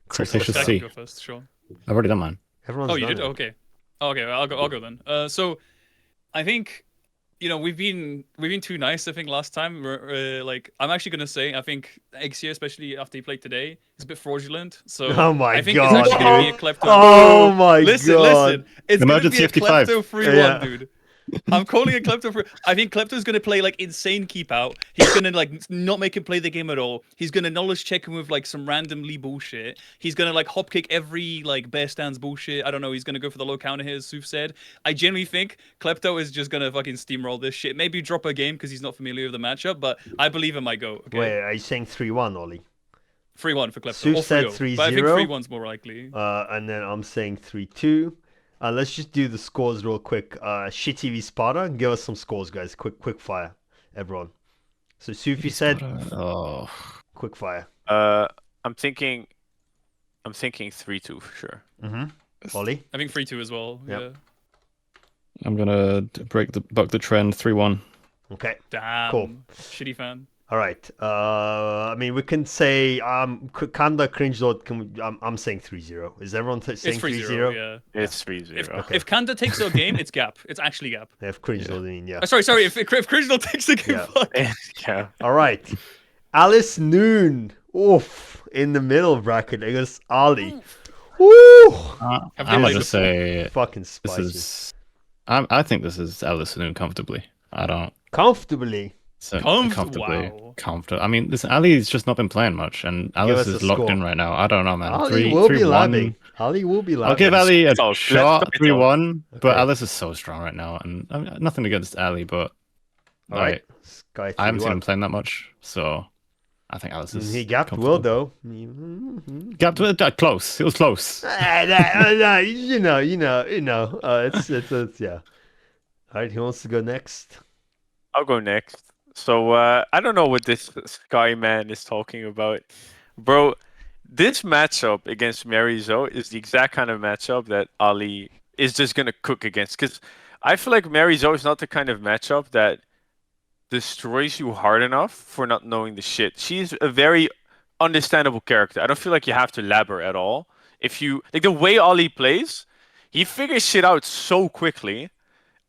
Chris, Saltacious what's I up? can C. go first, sure. I've already done mine. Everyone's Oh, you done did? it. Okay. Okay, I'll go then. So I think we've been too nice. I think last time, like I'm actually gonna say I think AxiR, especially after he played today, is a bit fraudulent. So Oh my I think God, it's actually gonna be a dude. klepto. Oh my listen, God. listen, it's Emergency gonna be a 55. klepto 3-1, Yeah. dude. I'm calling it klepto for. I think klepto's gonna play like insane keep out. He's gonna like not make him play the game at all. He's gonna knowledge check him with like some randomly bullshit. He's gonna like hop kick every like bear stands bullshit. I don't know. He's gonna go for the low counter here, as Suf said. I genuinely think klepto is just gonna fucking steamroll this shit. Maybe drop a game because he's not familiar with the matchup, but I believe it might go. Okay, Wait, are you saying 3-1, Ollie? 3-1 for klepto. Suf Or said 3-0. But I think 3-0. 3-1's more likely. And then I'm saying 3-2. Let's just do the scores real quick. Shittey v Sparta. Give us some scores, guys. Quick fire, everyone. So Sufi said Oh, quick fire. I'm thinking 3-2 for sure. Ollie. I think 3-2 as well. Yep. Yeah. I'm gonna buck the trend 3-1. Okay. Damn. Cool. Shitty fan. All right. I mean, we can say Kanda Cringe Lord. I'm saying 3-0. Is everyone saying It's 3-0. 3-0? Yeah. It's 3-0. If, Okay. if Kanda takes a game, it's gap. It's actually gap. They have Cringe Lord in, yeah. Sorry. If Cringe takes the game, Yeah. fuck. Yeah. All right. AliceNoon. Oof. In the middle bracket against Ali. Woo! Have they I'm played gonna before? say Fucking this spicy. is. I think this is AliceNoon comfortably. I don't. Comfortably. So Wow. comfortable. I mean, listen, Ali's just not been playing much, and Alice us a is locked score. in right now. I don't know, man. Ali will be 3-1. labbing. Ali will be labbing. I'll give Ali a Let's talk. shot, 3-1, but Okay. Alice is so strong right now, and I mean, nothing against Ali, but All right. Sky I haven't seen 3-1. him playing that much, so I think Alice is. He gapped comfortable. Wildo. Gapped close. It was close. You know. It's yeah. All right. Who wants to go next? I'll go next. So I don't know what this Sky man is talking about, bro. This matchup against Mezzo is the exact kind of matchup that Ali is just gonna cook against. Because I feel like Mezzo is not the kind of matchup that destroys you hard enough for not knowing the shit. She's a very understandable character. I don't feel like you have to lab her at all. If you like the way Ali plays, he figures shit out so quickly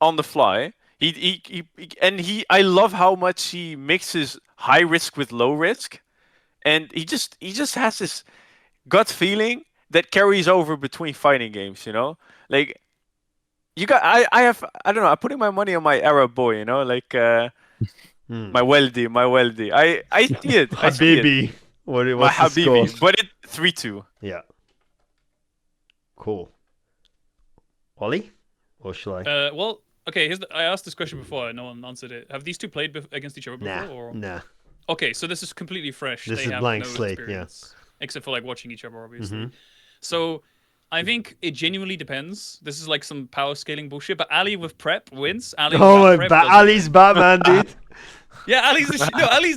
on the fly. I love how much he mixes high risk with low risk, and he just has this gut feeling that carries over between fighting games. You know, like you got I don't know. I'm putting my money on my Arab boy. You know, like my Weldy. I see it. I see it. Habibi. My What's the score? Habibi, but it 3-2. Yeah. Cool. Ollie? Or shall I? Well, okay. I asked this question before. No one answered it. Have these two played against each other before? Nah. Okay, so this is completely fresh. This They is have blank no slate, experience, except for like watching each other, obviously. Mhm. So I think it genuinely depends. This is like some power scaling bullshit. But Ali with prep wins. Ali Oh, without my prep doesn't Ali's win. Batman, dude. Yeah, Ali's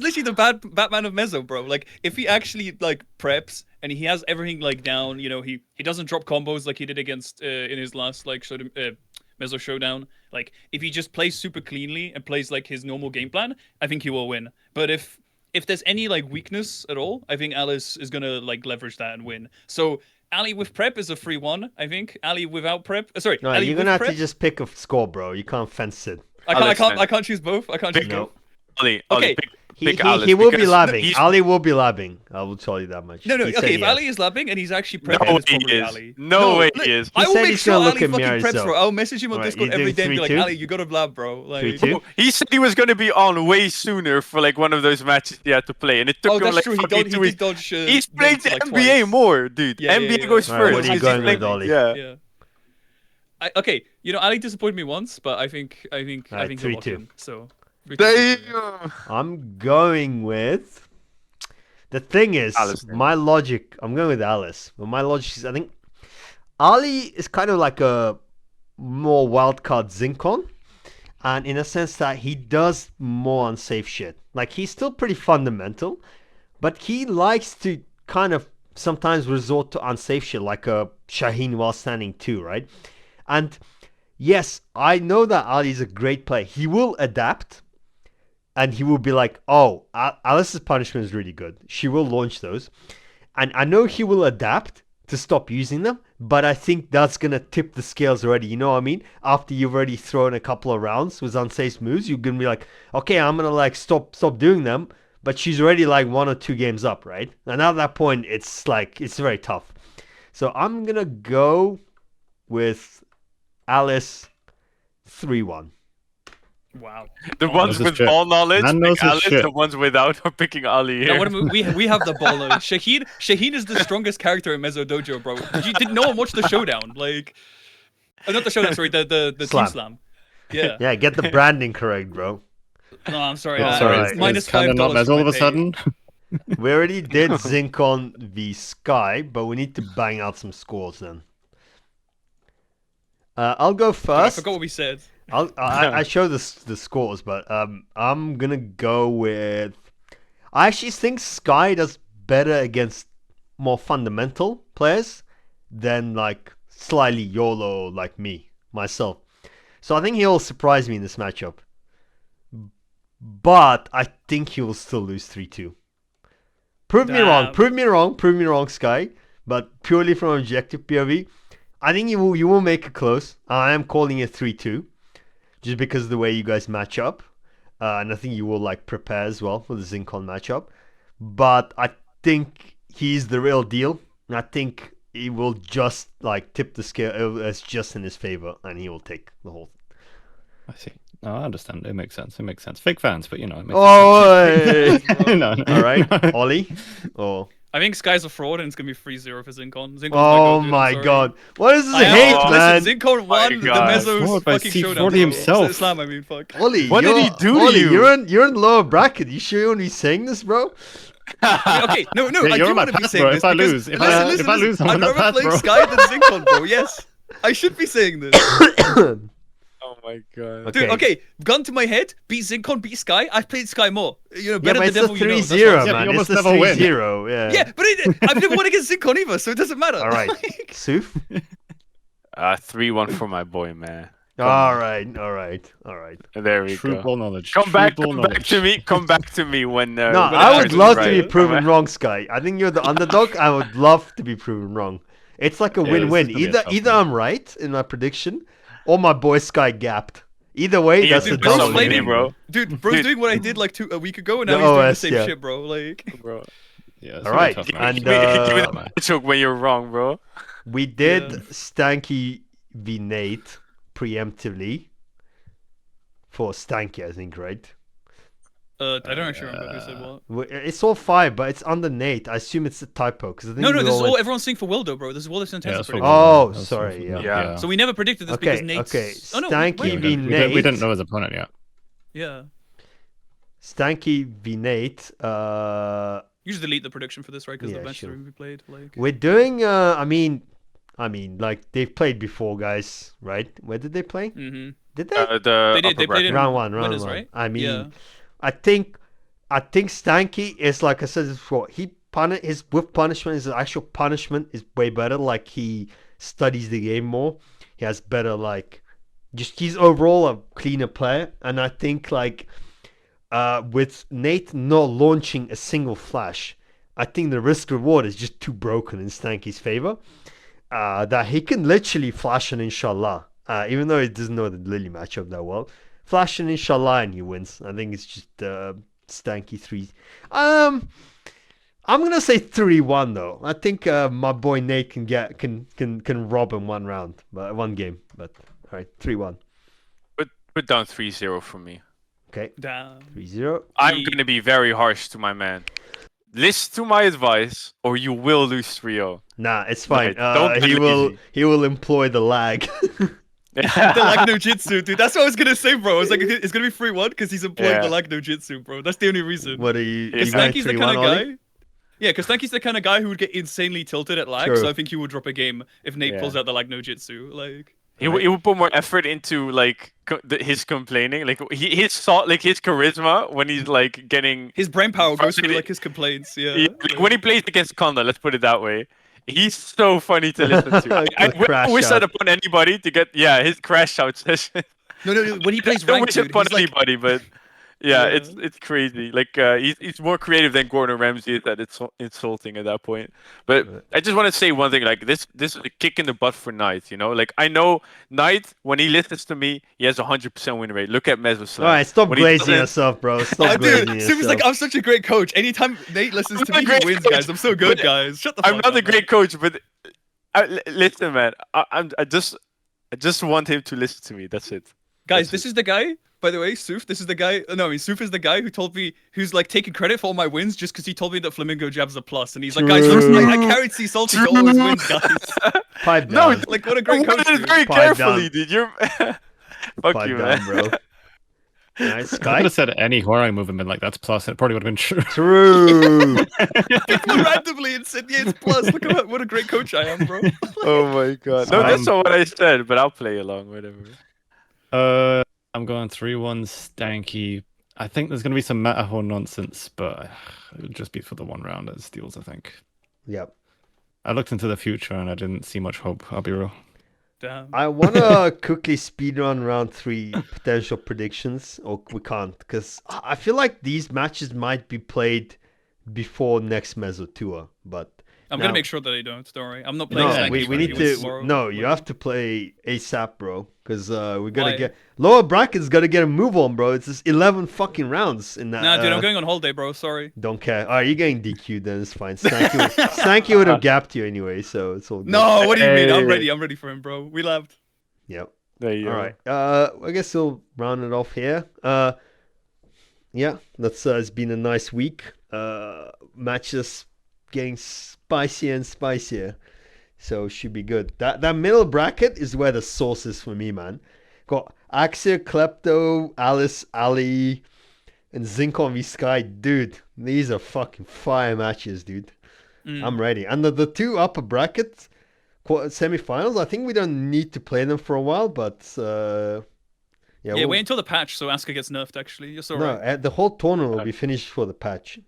literally the Batman of Mezzo, bro. Like if he actually like preps and he has everything like down, you know, he doesn't drop combos like he did against in his last like Mezzo Showdown. Like if he just plays super cleanly and plays like his normal game plan, I think he will win. But if there's any like weakness at all, I think Alice is gonna like leverage that and win. So Ali with prep is a 3-1, I think. Ali without prep, sorry, No, Ali you're with gonna have prep. to just pick a score, bro. You can't fence it. I Alex, can't choose both. I can't choose No. both. Ali, Okay. pick He Alice will be because labbing. he's- Ali will be labbing. I will tell you that much. No, He said okay, if yes. Ali is labbing and he's actually No prepping, way it's probably he is. Ali. No way look, he is. I He will said make he's sure gonna Ali look at fucking preps, Mezzo. bro. I'll message him on Alright, Discord you're every doing day and be like, 3-2? Ali, you gotta lab, bro. Like, 3-2? He said he was going to be on way sooner for like one of those matches he had to play, and it took Oh, him that's like true. He fucking did 2 weeks. dodge. He's played the like, NBA twice. more, dude. Yeah, NBA yeah. goes Alright, what first. are you He's going playing- with, Ollie? Yeah. Yeah. Okay, you know, Ali disappointed me once, but I think Alright, he'll lock 3-2. in. So. 3-2. Damn. I'm going with. The thing is, Alice, then. my logic. I'm going with Alice. But my logic is, I think Ali is kind of like a more wildcard Zincon, and in a sense that he does more unsafe shit. Like he's still pretty fundamental, but he likes to kind of sometimes resort to unsafe shit, like a Shaheen while standing 2, right? And yes, I know that Ali is a great player. He will adapt. And he will be like, oh, Alice's punishment is really good. She will launch those. And I know he will adapt to stop using them. But I think that's going to tip the scales already. You know what I mean? After you've already thrown a couple of rounds with unsafe moves, you're going to be like, okay, I'm going to like stop doing them. But she's already like 1 or 2 games up, right? And at that point, it's like, it's very tough. So I'm going to go with Alice 3-1. Wow. The ones This is with shit. ball knowledge Man pick knows his Alice. shit. The ones without are picking Ali No, here. what am we have the baller. Shaheen is the strongest character in Mezzo Dojo, bro. Did no one watch the Showdown? Like, not the Showdown. Sorry, the Slam. Team Slam. Yeah. Yeah, get the branding correct, bro. No, I'm sorry. Oh, Sorry, Alright. it's minus kind of $5 not Mezzo all of a for my sudden. We already did Zincon v Sky, but we need to bang out some scores then. I'll go I first. forgot what we said. I show the scores, but I'm gonna go with. I actually think Sky does better against more fundamental players than like slightly YOLO like myself. So I think he'll surprise me in this matchup. But I think he will still lose 3-2. Prove me wrong. Damn. Prove me wrong, Sky. But purely from objective POV, I think you will make it close. I am calling it 3-2, just because of the way you guys match up, and I think you will like prepare as well for the Zincon matchup. But I think he's the real deal, and I think he will just like tip the scale as just in his favor, and he will take the whole. I see. No, I understand. It makes sense. It makes sense. Fake fans, but you know. It makes Oh, sense. No. all right, Ollie. Oh, I think Sky's a fraud and it's gonna be 3-0 for Zincon. Zincon's oh dude, I'm my sorry. God! What is this I am- hate, Oh, man? Listen, Zincon won the God. Mezzo's Fraud by fucking C40 Showdown. himself. Slam, I mean, fuck. Ollie, What did he do to Ollie, you? You're in lower bracket. You sure you want to be saying this, bro? Okay, no, Yeah, I you're do on my want to be path, saying bro. this If I because- lose, if listen, I lose, I'm I'd on that rather path, play bro. Sky than Zincon, bro. Yes, I should be saying this. Oh my god. Dude, okay, gun to my head, beat Zincon, beat Sky. I've played Sky more. You know, Yeah, better but the it's the devil you know. 3-0, That's what I'm Yeah, saying. but man. you It's almost the never win. 3-0. Yeah. Yeah, but I've never won against Zincon either, so it doesn't matter. All right. Like, Suf? 3-1 for my boy, man. All right. There we True go. ball knowledge. Come True back ball knowledge. to me. Come back to me when. No, when I would Arsenal's love to be right. proven wrong, Sky. I think you're the underdog. I would love to be proven wrong. It's like a Yeah, win-win. this is gonna be a tough Either one. I'm right in my prediction, or my boy Sky gapped. Either way, Yeah, that's dude, a bro's double flaming, win. bro. dude, bro's Dude. doing what I did like a week ago, and The now he's doing the OS, same yeah. shit, bro. Like, Bro. Yeah, it's All gonna be a right, tough and, match. Give me the choke when you're wrong, bro. We did Yeah. Stanky v Nate preemptively for Stanky, I think, right? I don't actually remember who said what. It's all 5, but it's under Nate. I assume it's a typo because I think No, we this is all all went- everyone's saying for Wildo, bro. This is all the Sentenza Yeah, that's what prediction. Oh, That's sorry, what- yeah. Yeah. So we never predicted this Okay, because Nate's. okay. Oh no, Stanky wait, we, v didn't, Nate. we didn't know his opponent yet. yeah. Stanky v Nate. You just delete the prediction for this, right? Because Yeah, the match sure. that we played, like. We're doing. I mean, like they've played before, guys. Right? Where did they play? Mm-hmm. Did they? They did. They played in round one. winners, Round one. right? I mean, Yeah. I think Stanky is like I said before. His with punishment, his actual punishment is way better. Like he studies the game more. He has better he's overall a cleaner player. And I think with Nate not launching a single flash, I think the risk reward is just too broken in Stanky's favor. That he can literally flash an inshallah. Even though he doesn't know the Lily matchup that well. Flash an inshallah and he wins. I think it's just Stanky 3. I'm gonna say 3-1 though. I think my boy Nate can rob him one round, but one game. But all right, 3-1. Put down 3-0 for me. Okay, Damn. 3-0. I'm gonna be very harsh to my man. Listen to my advice, or you will lose 3-0. Nah, it's fine. Okay, don't be lazy. He will employ the lag. The lag no jitsu, dude. That's what I was gonna say, bro. I was like, it's gonna be 3-1 because he's employing Yeah. the lag no jitsu, bro. That's the only reason. What are you? Because You going Stanky's the 3-1, kind of Ollie? guy. Yeah, because Stanky's the kind of guy who would get insanely tilted at lag, True. so I think he would drop a game if Nate Yeah. pulls out the lag no jitsu. Like, He will put more effort into his complaining, his charisma when he's getting. his brain power goes Fucking through it. like his complaints. Yeah. Yeah, when he plays against Conda, let's put it that way. He's so funny to listen to. I Crash wish that out. upon anybody to get his crash out session. No, when he plays I don't ranked, wish dude, it upon he's like, anybody, but yeah, Yeah. it's crazy. He's more creative than Gordon Ramsay is at insulting at that point. But Right. I just want to say one thing. This is a kick in the butt for Knight. You know, I know Knight when he listens to me, he has 100% win rate. Look at Mezzo. All right, stop When he glazing doesn't- yourself, bro. oh, Stop glazing dude, yourself. Super's like, I'm such a great coach. Anytime Nate listens to I'm a me, great he wins, coach, guys. I'm so good, but guys. Shut the fuck I'm up. not a man. great coach, but listen, man. I just want him to listen to me. That's it. Guys, That's this is the guy, by the way, Suf. This is the guy. No, I mean, Suf is the guy who told me, who's taking credit for all my wins just because he told me that Flamingo jabs a plus. And he's like, guys, look, True. I carried C Salty to all his wins, guys. Pipe No, down. Like, what a I great coach. worded it dude. very Pipe carefully, down. dude. You're fuck Pipe you, down, man. bro. Nice, I could Sky. have said any Horang move and been like, that's plus, and it probably would have been true. True. Picked me randomly and said, yeah, it's plus. Look at what a great coach I am, bro. Oh my god. No, that's not what I said, but I'll play along, whatever. I'm going 3-1 Stanky. I think there's going to be some meta horn nonsense, but it'll just be for the one round at steals, I think. Yep. I looked into the future and I didn't see much hope, I'll be real. Damn. I want to quickly speedrun round 3 potential predictions, or we can't, because I feel like these matches might be played before next Mezzo Tuah, but I'm now- gonna make sure that I don't. Don't worry. I'm not playing no, Stanky we for need anyone to. tomorrow. No, you Like, have to play ASAP, bro, because we gotta Why? get lower brackets. Gotta get a move on, bro. It's just 11 fucking rounds in that. Nah, dude, I'm going on holiday, bro. Sorry. Don't care. All right, you're getting DQ'd then. It's fine. Stanky would have gapped you anyway, so it's all good. No, what do you mean? I'm Hey. ready. I'm ready for him, bro. We laughed. Yep. There you All go. right. I guess we'll round it off here. Yeah, that's it's been a nice week. Matches getting spicier and spicier, so should be good. That middle bracket is where the sauce is for me, man. Got AxiR, Klepto, Alice, Ali, and Zincon v Sky, dude. These are fucking fire matches, dude. I'm ready. And the 2 upper brackets semi-finals, I think we don't need to play them for a while, but Yeah, we'll- wait until the patch so Asuka gets nerfed. Actually, you're so no, right. the whole tournament will be finished for the patch.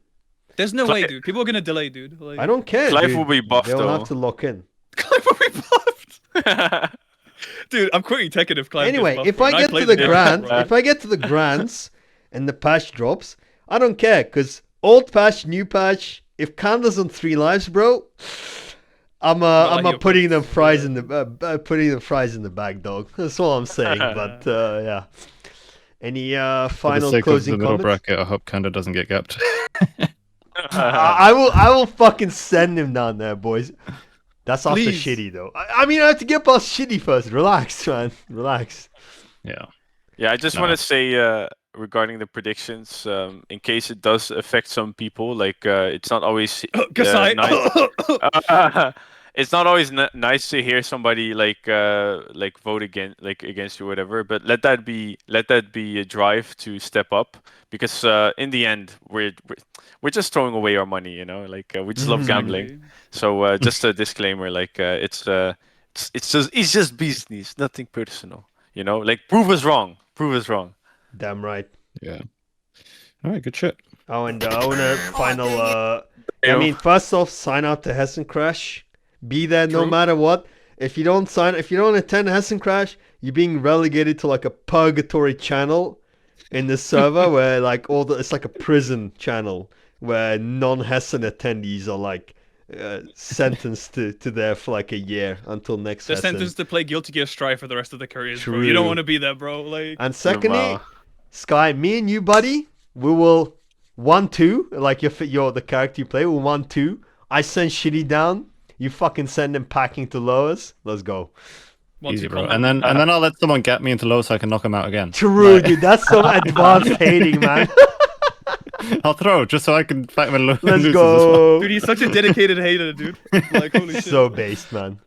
There's no way, dude. People are gonna delay, dude. Like, I don't care. Clive dude. will be buffed, They'll though. have to lock in. Clive will be buffed. Dude, I'm quitting Tekken if Clive Anyway, gets buffed, if bro, I and get to played the game, grand, bro. if I get to the grands, and the patch drops, I don't care because old patch, new patch. If Khan does on 3 lives, bro, I'm you're putting them cooked. fries in the putting the fries in the bag, dog. That's all I'm saying. But yeah. Any For the final sake of closing the middle comments? bracket, I hope Kanda doesn't get gapped. I will fucking send him down there, boys. That's after Please. Shittey though. I mean, I have to get past Shittey first. Relax, man. Relax. Yeah. Yeah, I just No. want to say regarding the predictions, in case it does affect some people, like it's not always Gasai. nice. It's not always nice to hear somebody like vote against you, or whatever. But let that be a drive to step up, because in the end we're just throwing away our money, you know. Like we just love gambling. Exactly. So just a disclaimer, like it's just business, nothing personal. You know, like prove us wrong. Prove us wrong. Damn right. Yeah. All right, good shit. Oh, and I want to final. I mean, first off, sign up to Hessen Crash. Be there no True. matter what. If you don't attend Hessen Crash, you're being relegated to like a purgatory channel in the server where like it's like a prison channel where non-Hessen attendees are like sentenced to there for like a year until next They're Hessen. sentenced to play Guilty Gear Strive for the rest of their careers, bro. True. You don't want to be there, bro. Like, And secondly, Wow. Sky, me and you, buddy, we will 1-2, like you're the character you play, we'll 1-2. I send Shittey down, you fucking send him packing to lowers. Let's go. Easy, bro. comment. And then I'll let someone gap me into low so I can knock him out again. True, Like, dude, that's some advanced hating, man. I'll throw just so I can fight my Let's losers as well. go. Dude, he's such a dedicated hater, dude. Like, holy shit. So based, man.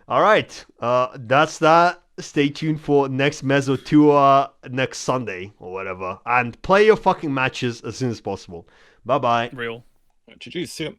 All right, that's that. Stay tuned for next Mezzo Tuah next Sunday or whatever, and play your fucking matches as soon as possible. Bye bye. Real. GG, see ya.